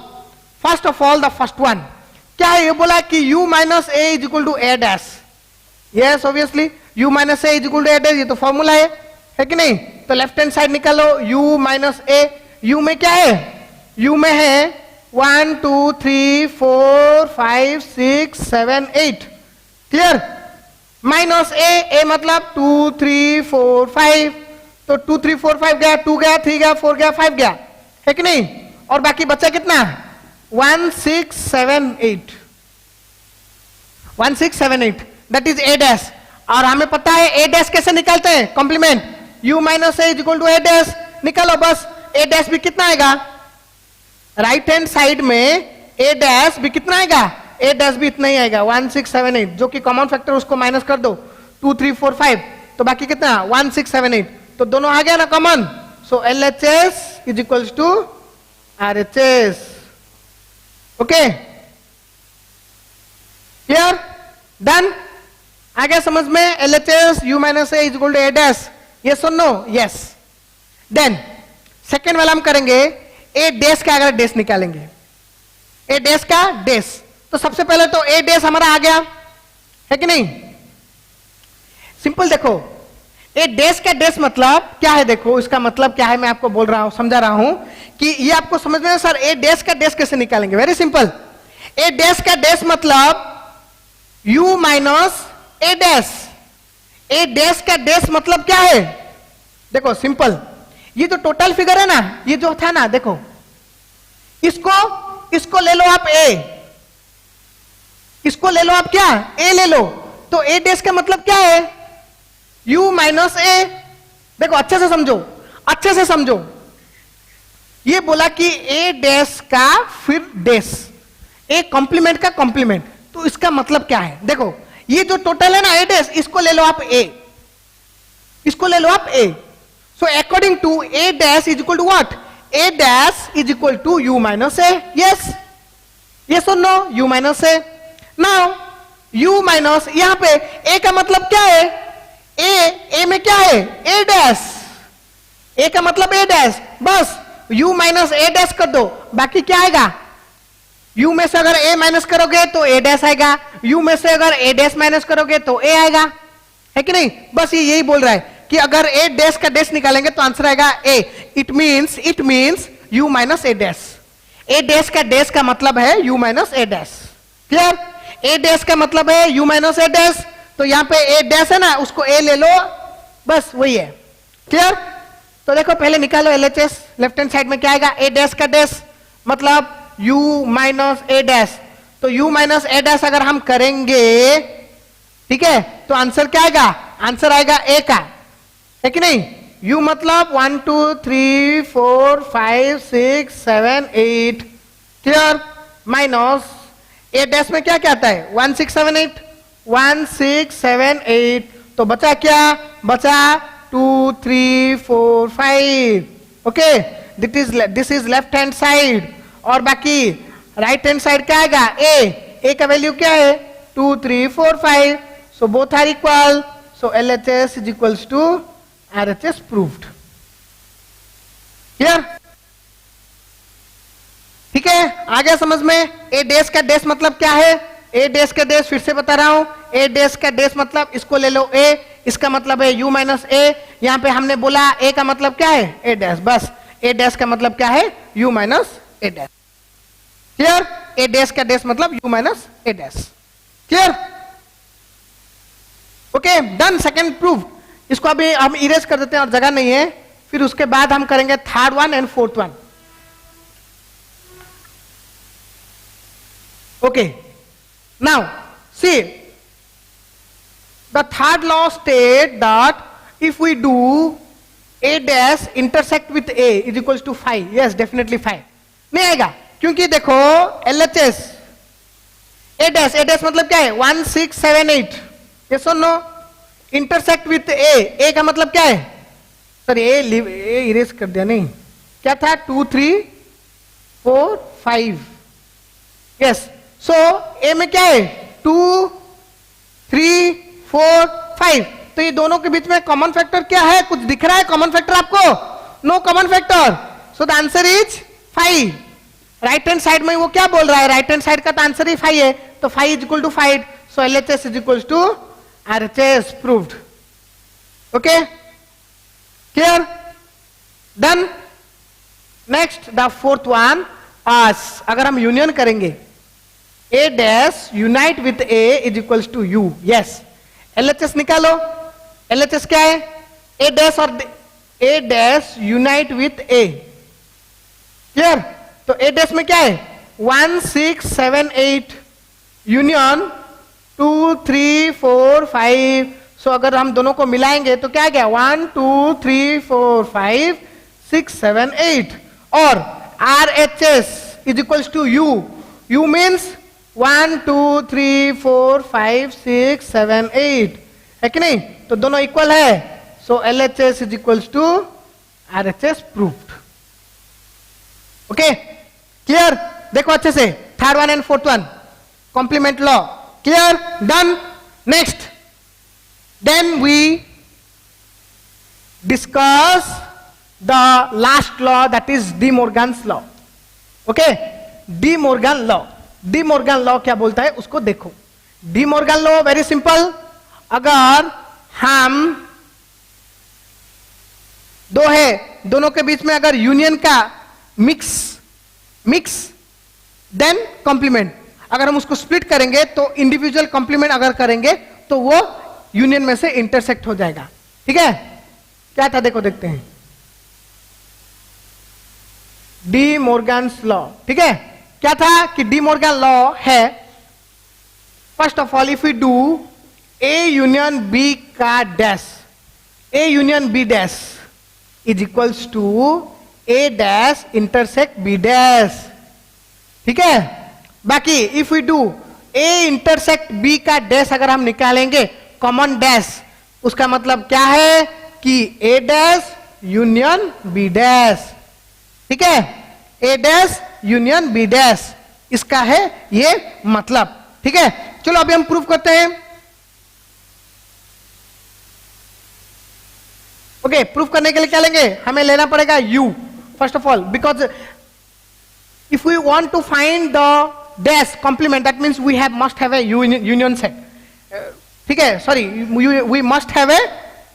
First of all the first one क्या है? ये बोला कि u minus A is equal to A dash, yes obviously u minus A is equal to A dash, ये तो formula है कि नहीं? तो लेफ्ट हैंड साइड निकालो, u माइनस ए, u में क्या है? u में है 1 2 3 4 5 6 7 8, क्लियर? माइनस ए मतलब 2 3 4 5, तो 2 3 4 5 गया, 2 गया, 3 गया, 4 गया, 5 गया, है कि नहीं? और बाकी बचा कितना? 1 6 7 8, 1 6 7 8, दैट इज ए डैश। और हमें पता है ए डैश कैसे निकालते हैं? Complement, u minus A is equal to A dash, निकालो बस। ए डैश भी कितना आएगा? राइट हैंड साइड में ए डैश भी कितना आएगा? ए डैश भी इतना ही आएगा, 1 6 7 8, जो कि कॉमन फैक्टर उसको माइनस कर दो, 2 3 4 5, तो बाकी कितना? 1 6 7 8, तो दोनों आ गया ना common, so LHS is equals to RHS। Okay, clear? Done? आ गया समझ में? LHS u minus A is equal to A dash, yes और नो? यस। देन सेकेंड वाला हम करेंगे ए डैश का, अगर डैश निकालेंगे, ए डैश का डैश, तो सबसे पहले तो ए डैश हमारा आ गया, है कि नहीं? सिंपल देखो, ए डैश का डैश मतलब क्या है? देखो इसका मतलब क्या है, मैं आपको बोल रहा हूं, समझा रहा हूं कि ये आपको समझ में, सर ए डैश का डैश कैसे निकालेंगे? वेरी सिंपल, ए डैश का डैश मतलब u minus A dash. A dash का डैश मतलब क्या है? देखो सिंपल, ये जो टोटल फिगर है ना, ये जो था ना, देखो इसको ले लो आप ए, इसको ले लो आप क्या? ए ले लो, तो ए डैश का मतलब क्या है? u माइनस ए। देखो अच्छे से समझो, अच्छे से समझो, ये बोला कि ए डैश का फिर डैश, ए कॉम्प्लीमेंट का कॉम्प्लीमेंट, तो इसका मतलब क्या है? देखो ये जो टोटल है ना ए डैश, इसको ले लो आप ए, इसको ले लो आप A, so according to A dash is equal to what? A dash is equal to u minus A, yes yes और no? u minus A. Now u minus, यहां पे ए का मतलब क्या है? ए में क्या है? ए डैश, ए का मतलब ए डैश, बस u माइनस ए डैश कर दो, बाकी क्या आएगा? u में से अगर a माइनस करोगे तो a डैश आएगा, u में से अगर a डैश माइनस करोगे तो a आएगा, है कि नहीं? बस ये यही बोल रहा है कि अगर a डैश का डैश निकालेंगे तो आंसर आएगा a। It means u minus a dash. a dash का डैश का मतलब है u minus a dash, clear? a dash का मतलब है u माइनस a डैश, तो यहां पे a डैश है ना, उसको a ले लो, बस वही है, क्लियर? तो देखो पहले निकालो LHS, लेफ्ट हैंड साइड में क्या आएगा? a डैश का डैश मतलब u माइनस ए डैश, तो u माइनस ए डैश अगर हम करेंगे, ठीक है, तो आंसर क्या आएगा? आंसर आएगा a का, है कि नहीं? U मतलब 1 2 3 4 5 6 7 8 क्लियर, माइनस ए डैश में क्या क्या आता है 1 6 7 8 1 6 7 8, तो बचा क्या, बचा 2 3 4 5, okay, this is left hand side, और बाकी राइट हैंड साइड क्या आएगा, ए का वैल्यू क्या है 2 3 4 5, so both are equal, so LHS is equals to RHS proved, clear, ठीक है, आ गया समझ में। ए डैश का डैश मतलब क्या है, ए डैश का डैश फिर से बता रहा हूं, ए डैश का डैश मतलब इसको ले लो ए, इसका मतलब है U माइनस ए, यहां पे हमने बोला ए का मतलब क्या है ए डैश, बस ए डैश का मतलब क्या है U minus A dash, clear, A dash का डैश मतलब U minus A dash, clear, okay done, second proof. इसको अभी हम इरेज कर देते हैं और जगह नहीं है, फिर उसके बाद हम करेंगे third one and fourth one, okay, now see the third law state that if we do a dash intersect with a is equals to 5, yes definitely 5 नहीं आएगा, क्योंकि देखो LHS a dash मतलब क्या है 1 6 7 8, yes or no, intersect with a का मतलब क्या है, सॉरी ए इरेज कर दिया, नहीं क्या था 2 3 4 5, यस, सो ए में क्या है 2 3 4 5, तो ये दोनों के बीच में कॉमन फैक्टर क्या है, कुछ दिख रहा है कॉमन फैक्टर आपको, no common factor, so the answer is 5, right hand side में वो क्या बोल रहा है, राइट हैंड साइड का तो आंसर ही 5 है, तो 5 is equal to 5, so LHS is equal to RHS proved, okay clear, done, next the fourth one, अगर हम यूनियन करेंगे A dash unite with A is equals to U, yes, LHS निकालो, LHS क्या है, A dash और A dash unite with A, clear, तो A dash में क्या है 1 6 7 8 यूनियन 2 3 4 5, सो अगर हम दोनों को मिलाएंगे तो क्या गया 1 2 3 4 5 6 7 8, और RHS is equals to U, U means 1 2 3 4 5 6 7 8, है कि नहीं, तो दोनों इक्वल है, so LHS is equals to RHS proved, okay clear, देखो अच्छे से third one and fourth one complement law, clear, done, next then we discuss the last law that is De Morgan's law, okay, De Morgan law, De Morgan law क्या बोलता है उसको देखो, De Morgan law very simple, अगर हम दो है, दोनों के बीच में अगर यूनियन का मिक्स देन कॉम्प्लीमेंट, अगर हम उसको स्प्लिट करेंगे तो इंडिविजुअल कॉम्प्लीमेंट अगर करेंगे तो वो यूनियन में से इंटरसेक्ट हो जाएगा, ठीक है, क्या था देखो देखते हैं, डी मॉर्गन्स लॉ, ठीक है, क्या था कि डी मॉर्गन लॉ है, first of all if you do A union B का dash, A union B dash is equals to A dash intersect B dash, ठीक है, बाकी if you do A intersect B का dash अगर हम निकालेंगे common dash, उसका मतलब क्या है कि ए डैश यूनियन बी डैश, ठीक है, A dash union B dash, इसका है ये मतलब, ठीक है, चलो अभी हम प्रूफ करते हैं, ओके, प्रूफ करने के लिए क्या लेंगे, हमें लेना पड़ेगा U first of all, because if we want to find the dash complement that means we have must have a union set, ठीक है, sorry we must have a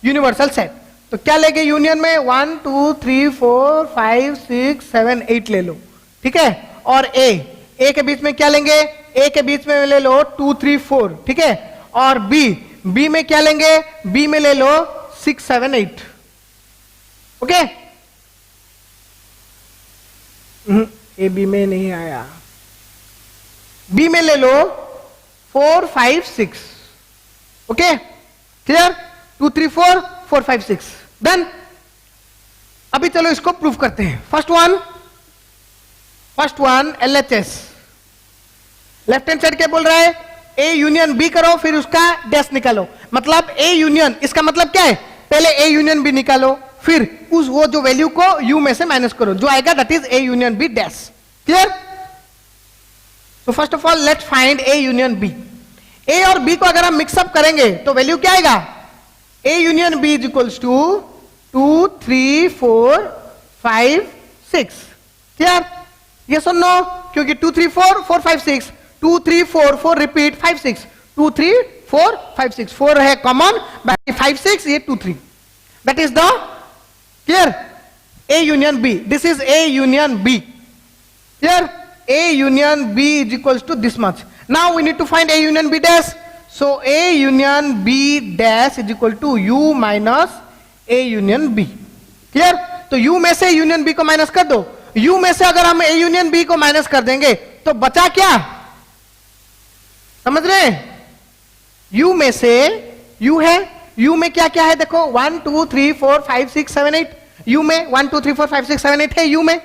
universal set, तो क्या लेंगे यूनियन में 1 2 3 4 5 6 7 8 ले लो, ठीक है, और ए के बीच में क्या लेंगे, ए के बीच में ले लो 2 3 4, ठीक है, और बी में क्या लेंगे, बी में ले लो 6 7 8, ओके, ए बी में नहीं आया, बी में ले लो 4 5 6, ओके क्लियर, 2 3 4 4 5 6, डन, अभी चलो इसको प्रूव करते हैं। First one LHS, left hand side क्या बोल रहा है, ए यूनियन बी करो फिर उसका डैश निकालो, मतलब ए यूनियन, इसका मतलब क्या है, पहले ए यूनियन बी निकालो फिर उस वो जो वैल्यू को यू में से माइनस करो, जो आएगा that is A union B dash. Clear? तो first of all let's find A union B. A और बी को अगर हम मिक्सअप करेंगे तो वैल्यू क्या आएगा, A union B is equals to 2 3 4 5 6। Clear? ये सुनो, क्योंकि 2 3 4 4 5 6, 2 3 4 4 रिपीट 5 6, 2 3 4 5 6, 4 है कॉमन, बाकी 5 6 ये 2 3, that is the clear A union B. This is A union B. Clear? A union B is equals to this much. Now we need to find A union B dash. So A union B dash is equal to U minus A union B. Clear? तो U में से union B को minus कर दो। U में से अगर हम A union B को माइनस कर देंगे तो बचा क्या, समझ रहे हैं? U में से U है, U में क्या क्या है देखो, 1 2 3 4 5 6 7 8, U में 1 2 3 4 5 6 7 8 है U में,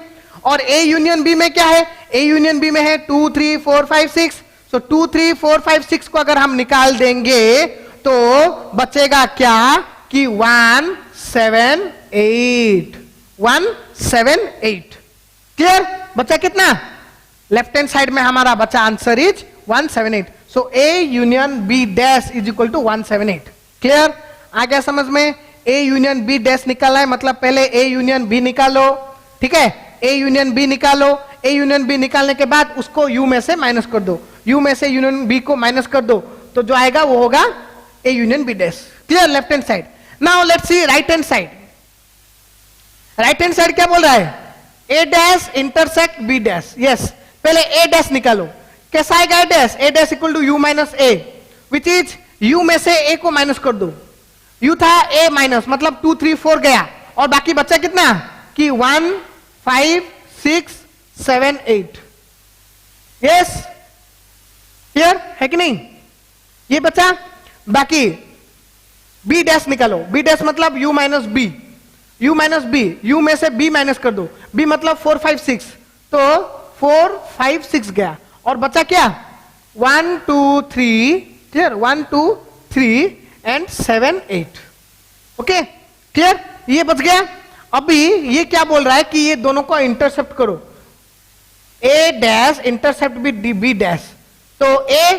और ए यूनियन बी में क्या है, ए यूनियन बी में है 2 3 4 5 6, सो 2 3 4 5 6 को अगर हम निकाल देंगे तो बचेगा क्या कि 1 7 8, 1 7 8। क्लियर? बचा कितना, लेफ्ट हैंड साइड में हमारा बचा answer is 1 7 8। So A union B dash is equal to 1 7 8। Clear? आ गया समझ में? ए यूनियन बी डैश निकालना है, मतलब पहले ए यूनियन बी निकालो, ठीक है, ए यूनियन बी निकालो, ए यूनियन बी निकालने के बाद उसको यू में से माइनस कर दो, यू में से यूनियन बी को माइनस कर दो, तो जो आएगा वो होगा A union B dash. Clear? Left hand side. Now let's see right hand side. Right hand side क्या बोल रहा है, A dash intersect B dash. Yes, पहले ए डैश निकालो, कैसा आएगा A dash, A dash equal to U minus A, which is U में से ए को माइनस कर दो, यू था ए माइनस, मतलब 2 3 4 गया, और बाकी बचा कितना कि 1 5 6 7 8। यस? क्लियर है कि नहीं? ये बचा, बाकी बी डैश निकालो, बी डैश मतलब U minus B, U minus B, U में से बी माइनस कर दो, बी मतलब 4 5 6, तो 4 5 6 गया, और बचा क्या 1 2 3। क्लियर? 1 2 3 एंड 7 8। ओके? क्लियर? ये बच गया। अभी ये क्या बोल रहा है कि ये दोनों को इंटरसेप्ट करो, ए डैश इंटरसेप्ट बी डैश, तो ए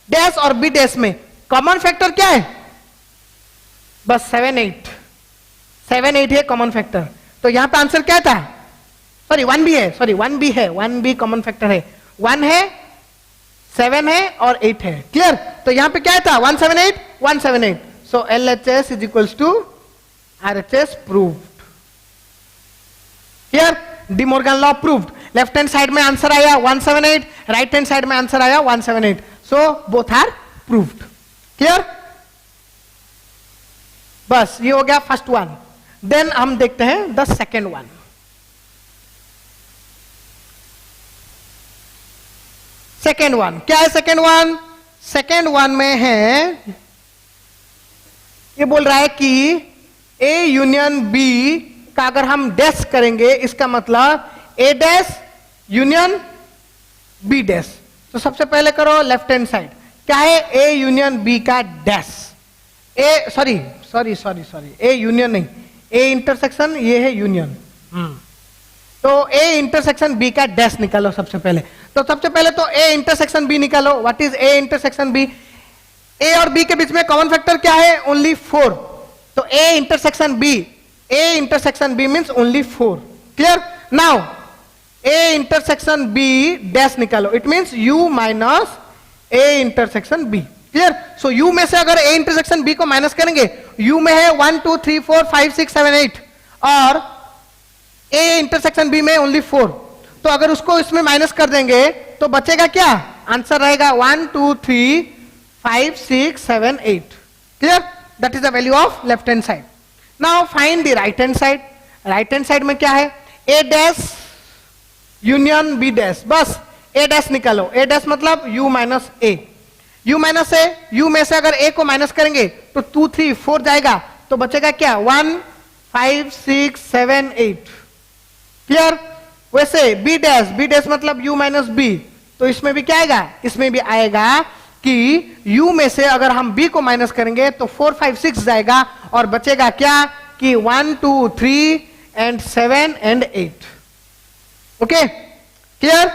डैश और बी डैश में कॉमन फैक्टर क्या है, बस 7 8, 7 8 है कॉमन फैक्टर, तो यहां पे आंसर क्या था, सॉरी 1 बी है, सॉरी 1 बी है, 1 बी कॉमन फैक्टर है, 1 है 7 है और 8 है। क्लियर? तो यहां पे क्या था 1 7 8 1 7 8, so LHS is equals to RHS proved. Clear? De Morgan law proved. Left hand side में आंसर आया 1 7 8, राइट हैंड साइड में आंसर आया 1 7 8, so both are proved. Clear? बस ये हो गया फर्स्ट वन। देन हम देखते हैं the second one. Second one क्या है, सेकेंड वन, सेकेंड वन में है, ये बोल रहा है कि ए यूनियन बी का अगर हम डैश करेंगे, इसका मतलब A dash union B dash. तो सबसे पहले करो लेफ्ट हैंड साइड, क्या है ए यूनियन बी का dash, uh sorry sorry sorry sorry A union नहीं, ए इंटरसेक्शन, ये है यूनियन, तो ए इंटरसेक्शन बी का डैश निकालो सबसे पहले। तो सबसे पहले तो ए इंटरसेक्शन बी निकालो। What is A intersection B, A और बी के बीच में कॉमन फैक्टर क्या है, ओनली 4, तो A intersection B, A intersection B means only 4। Clear? Now A intersection B dash निकालो, it means U minus A intersection B. Clear? So U में से अगर ए इंटरसेक्शन बी को माइनस करेंगे, U में है 1 2 3 4 5 6 7 8 और ए इंटरसेक्शन बी में ओनली 4, तो अगर उसको इसमें माइनस कर देंगे तो बचेगा क्या, आंसर रहेगा 1 2 3 5 6 7 8। Clear? That is the value of left hand side. Now find the right hand side. Right hand side में क्या है, A dash union B dash, बस ए डैश निकालो, ए डैश मतलब U minus A, you minus A, you में से अगर ए को माइनस करेंगे तो 2 3 4 जाएगा, तो बचेगा क्या 1 5 6 7 8। क्लियर? वैसे बी डैश मतलब u माइनस बी, तो इसमें भी क्या आएगा, इसमें भी आएगा कि u में से अगर हम b को माइनस करेंगे तो 4 5 6 जाएगा और बचेगा क्या कि 1 2 3 and 7 and 8। Okay clear?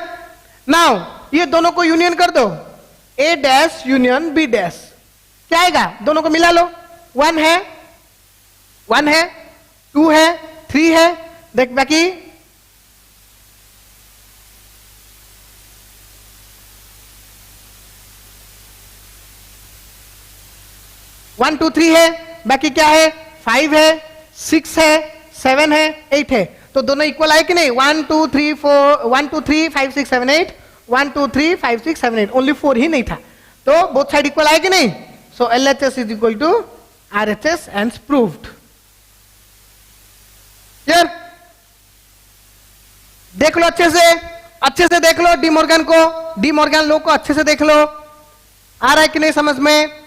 Now ये दोनों को यूनियन कर दो, a dash union b dash, क्या आएगा, दोनों को मिला लो, 1 है 2 है 3 है, देख बाकी 1 2 3 है, बाकी क्या है 5 है 6 है 7 है 8 है, तो दोनों इक्वल आए कि नहीं, 1 2 3 4 1 2 3 5 6 7 8 1 2 3 5 6 7 8, ओनली 4 ही नहीं था, तो बोथ साइड इक्वल आए कि नहीं, so LHS is equal to RHS and proved. Clear? देख लो अच्छे से देख लो डी मॉर्गन लॉ को अच्छे से देख लो, आ रहा है कि नहीं समझ में?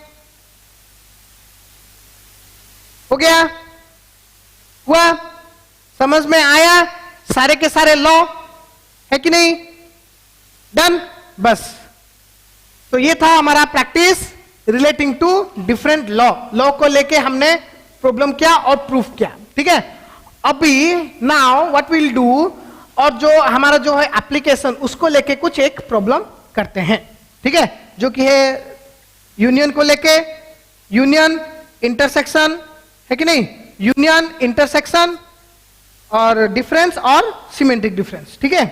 हो गया? हुआ? समझ में आया सारे के सारे लॉ, है कि नहीं? डन? बस, तो ये था हमारा practice relating to different law को लेके हमने प्रॉब्लम किया और प्रूफ किया। ठीक है, अभी नाउ व्हाट विल डू, और जो हमारा जो है एप्लीकेशन उसको लेके कुछ एक प्रॉब्लम करते हैं। ठीक है, जो कि है यूनियन को लेके, यूनियन इंटरसेक्शन, है कि नहीं, यूनियन इंटरसेक्शन और डिफरेंस और सिमेट्रिक डिफरेंस। ठीक है,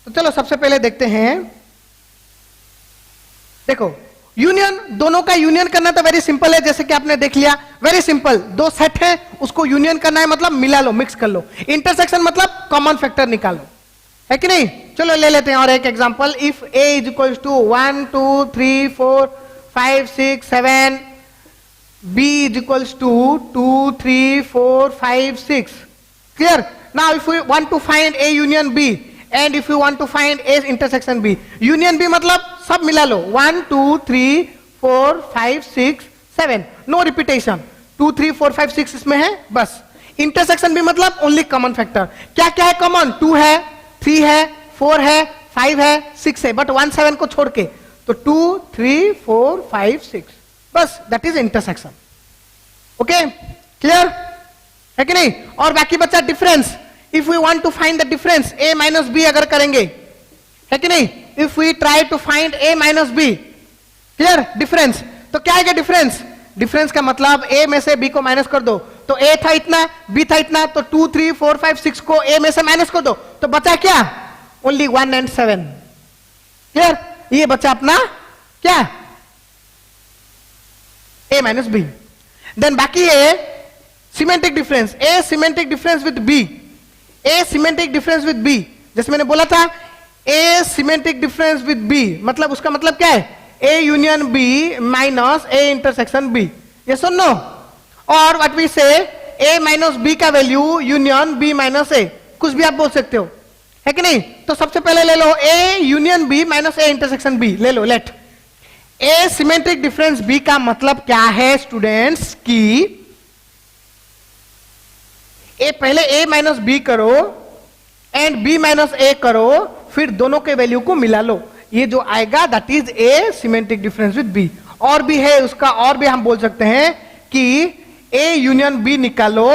तो चलो सबसे पहले देखते हैं। देखो यूनियन, दोनों का यूनियन करना तो वेरी सिंपल है, जैसे कि आपने देख लिया, वेरी सिंपल, दो सेट है उसको यूनियन करना है, मतलब मिला लो, मिक्स कर लो। इंटरसेक्शन मतलब कॉमन फैक्टर निकालो, है कि नहीं? चलो ले लेते हैं और एक example, if a is equal to 1 2 3 4 5 6 7, b is equals to 2 3 4 5 6. Clear? Now if we want to find a union b and if you want to find a intersection b, union b मतलब सब मिला लो, 1 2 3 4 5 6 7, no repetition, 2 3 4 5 6 इसमें है बस। Intersection भी मतलब only common factor, क्या क्या है कॉमन, 2 है 3 है 4 है 5 है 6 है, बट 1 7 को छोड़ के, तो 2 3 4 5 6 बस, that is intersection. Okay clear है कि नहीं? और बाकी बचा difference, if we want to find the difference a minus B अगर करेंगे, है कि नहीं, if we try to find a minus B, clear, difference, तो क्या आएगा डिफरेंस? डिफरेंस का मतलब a में से b को माइनस कर दो, तो a था इतना b था इतना, तो 2 3 4 5 6 को a में से माइनस कर दो, तो बचा क्या, ओनली 1 एंड 7। क्लियर? ये बचा अपना क्या, a माइनस बी। देन बाकी है symmetric difference, a symmetric difference with b, a symmetric difference with b, जैसे मैंने बोला था a symmetric difference with b, मतलब उसका मतलब क्या है, a union b minus a intersection b, ये सुन लो। और व्हाट वी से a माइनस b का value union b minus a, कुछ भी आप बोल सकते हो, है कि नहीं? तो सबसे पहले ले लो a union b minus a intersection b, ले लो, let a symmetric difference b का मतलब क्या है स्टूडेंट्स की a पहले a माइनस बी करो एंड b माइनस a करो, फिर दोनों के वैल्यू को मिला लो, ये जो आएगा that is a symmetric difference with b। और भी है उसका, और भी हम बोल सकते हैं कि a यूनियन b निकालो,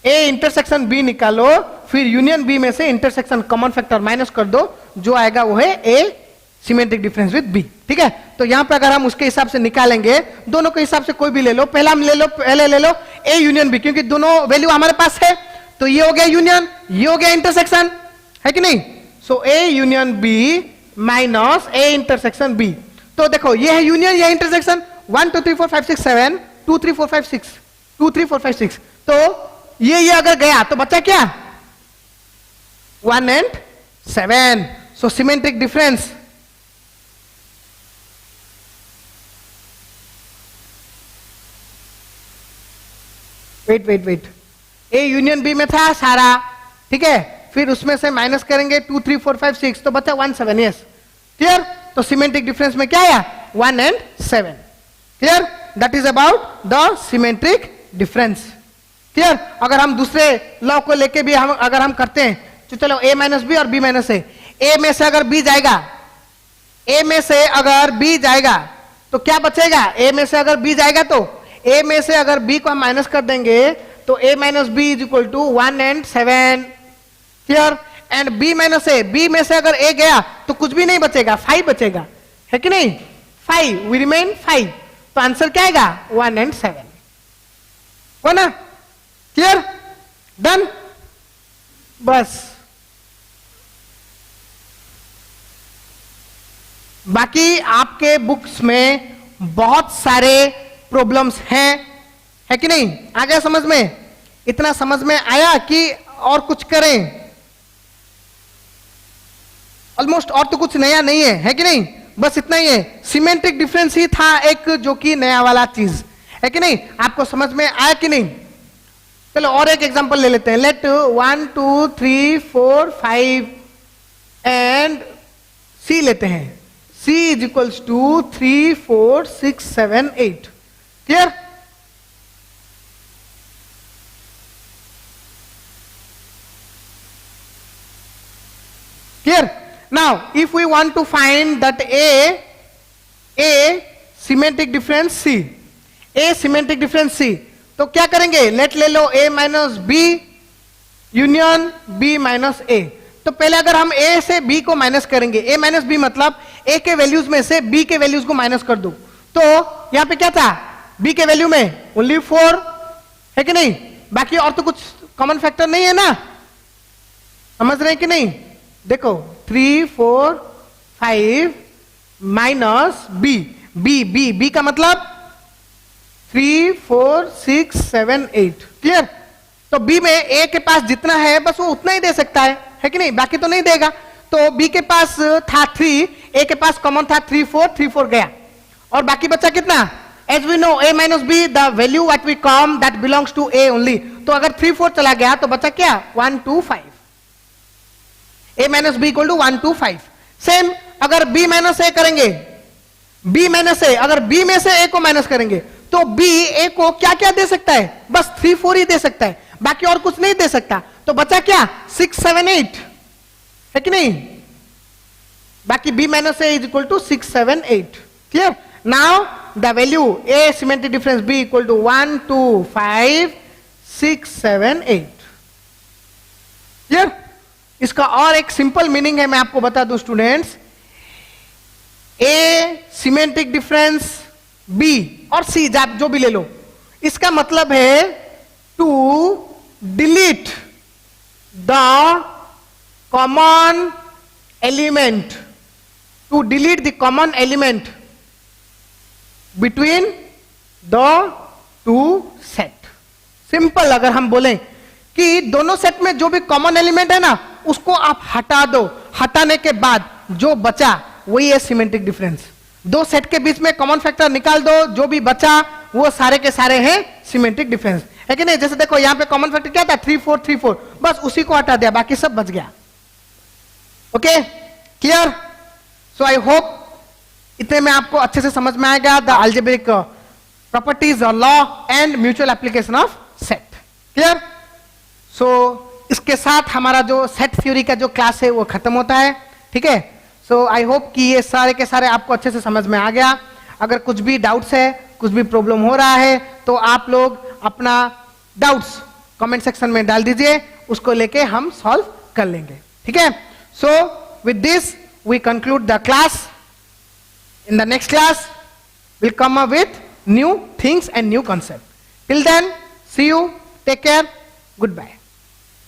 a इंटरसेक्शन b निकालो, फिर यूनियन b में से इंटरसेक्शन कॉमन फैक्टर माइनस कर दो, जो आएगा वो है a symmetric difference with b। ठीक है, तो यहां पर अगर हम उसके हिसाब से निकालेंगे, दोनों के हिसाब से कोई भी ले लो, पहले ले लो a यूनियन b, क्योंकि दोनों वैल्यू हमारे पास है, तो ये हो गया यूनियन, ये हो गया इंटरसेक्शन, है कि नहीं? सो a union b minus a intersection b, तो देखो ये है यूनियन, ये इंटरसेक्शन, 1 2 3 4 5 6 7, 2 3 4 5 6, 2 3 4 5 6, तो ये अगर गया तो बचा क्या, 1 and 7, so symmetric difference. Wait, A union B में था सारा, ठीक है, फिर उसमें से माइनस करेंगे 2 3 4 5 6, तो बचा 1 7, यस क्लियर? तो सिमेट्रिक डिफरेंस में क्या आया, 1 and 7। Clear? That is about the symmetric difference. Clear? अगर हम दूसरे लॉ को लेके भी अगर हम करते हैं तो चलो a माइनस बी और b माइनस ए में से अगर b जाएगा, a में से अगर b जाएगा तो क्या बचेगा? a में से अगर b जाएगा तो a में से अगर b को हम माइनस कर देंगे तो a minus B is equal to 1 and 7. Clear? And b minus A, b में से अगर a गया तो कुछ भी नहीं बचेगा, 5 बचेगा, है कि नहीं? 5, वी रिमेन 5. तो आंसर क्या आएगा? 1 and 7. हो ना? क्लियर? डन? बस बाकी आपके बुक्स में बहुत सारे प्रॉब्लम्स हैं, है कि नहीं? आ गया समझ में? इतना समझ में आया कि और कुछ करें? ऑलमोस्ट और तो कुछ नया नहीं है कि नहीं? बस इतना ही है. सिमेंटिक डिफरेंस ही था एक जो कि नया वाला चीज, है कि नहीं? आपको समझ में आया कि नहीं? चलो और एक एग्जांपल ले लेते हैं. लेट 1 2 3 4 5 एंड सी लेते हैं. C is equals to 3 4 6 7 8. Clear? Clear? Now, if we want to find that A symmetric difference C, A symmetric difference C, तो क्या करेंगे? लेट ले लो A minus B union B minus A. तो पहले अगर हम A से B को माइनस करेंगे, A माइनस B मतलब A के वैल्यूज में से B के वैल्यूज को माइनस कर दो, तो यहां पे क्या था? B के वैल्यू में ओनली 4, है कि नहीं? बाकी और तो कुछ कॉमन फैक्टर नहीं है ना? समझ रहे हैं कि नहीं? देखो 3 4 5 माइनस B का मतलब 3 4 6 7 8. क्लियर? तो B में A के पास जितना है बस वो उतना ही दे सकता है कि नहीं? बाकी तो नहीं देगा. तो B के पास था 3, A के पास कॉमन था 3 4 गया और बाकी बचा कितना? As we know A minus B the value what we come that belongs to A only. तो अगर 3 4 चला गया तो बचा क्या? 1 2 5. A minus B equal to 1 2 5. Same अगर B माइनस A करेंगे, B माइनस A, अगर B में से A को माइनस करेंगे तो B A को क्या क्या दे सकता है? बस 3 4 ही दे सकता है, बाकी और कुछ नहीं दे सकता. तो बचा क्या? 6 7 8, है कि नहीं? बाकी B minus A is equal to 6 7 8. Clear? Now the value A symmetric difference B equal to 1 2 5 6 7 8. Clear? इसका और एक सिंपल मीनिंग है, मैं आपको बता दूं students. A symmetric difference B और C जो भी ले लो, इसका मतलब है to delete the common element, to delete the common element between the two set. Simple अगर हम बोलें कि दोनों सेट में जो भी कॉमन एलिमेंट है ना उसको आप हटा दो, हटाने के बाद जो बचा वही है सिमेट्रिक डिफरेंस. दो सेट के बीच में कॉमन फैक्टर निकाल दो, जो भी बचा वो सारे के सारे हैं सिमेट्रिक डिफरेंस, है कि नहीं? जैसे देखो यहां पे कॉमन फैक्टर क्या था? 3 4, बस उसी को हटा दिया, बाकी सब बच गया. Okay, clear? So I hope इतने में आपको अच्छे से समझ में आएगा द अलजेब्रिक प्रॉपर्टीज और law and mutual application of set. Clear? So इसके साथ हमारा जो सेट थ्योरी का जो क्लास है वो खत्म होता है. ठीक है? सो आई होप कि ये सारे के सारे आपको अच्छे से समझ में आ गया. अगर कुछ भी डाउट्स है, कुछ भी प्रॉब्लम हो रहा है तो आप लोग अपना डाउट्स कमेंट सेक्शन में डाल दीजिए, उसको लेके हम सॉल्व कर लेंगे. ठीक है? So with this we conclude the class. In the next class, we'll come up with new things and new concept. Till then, see you, take care, goodbye.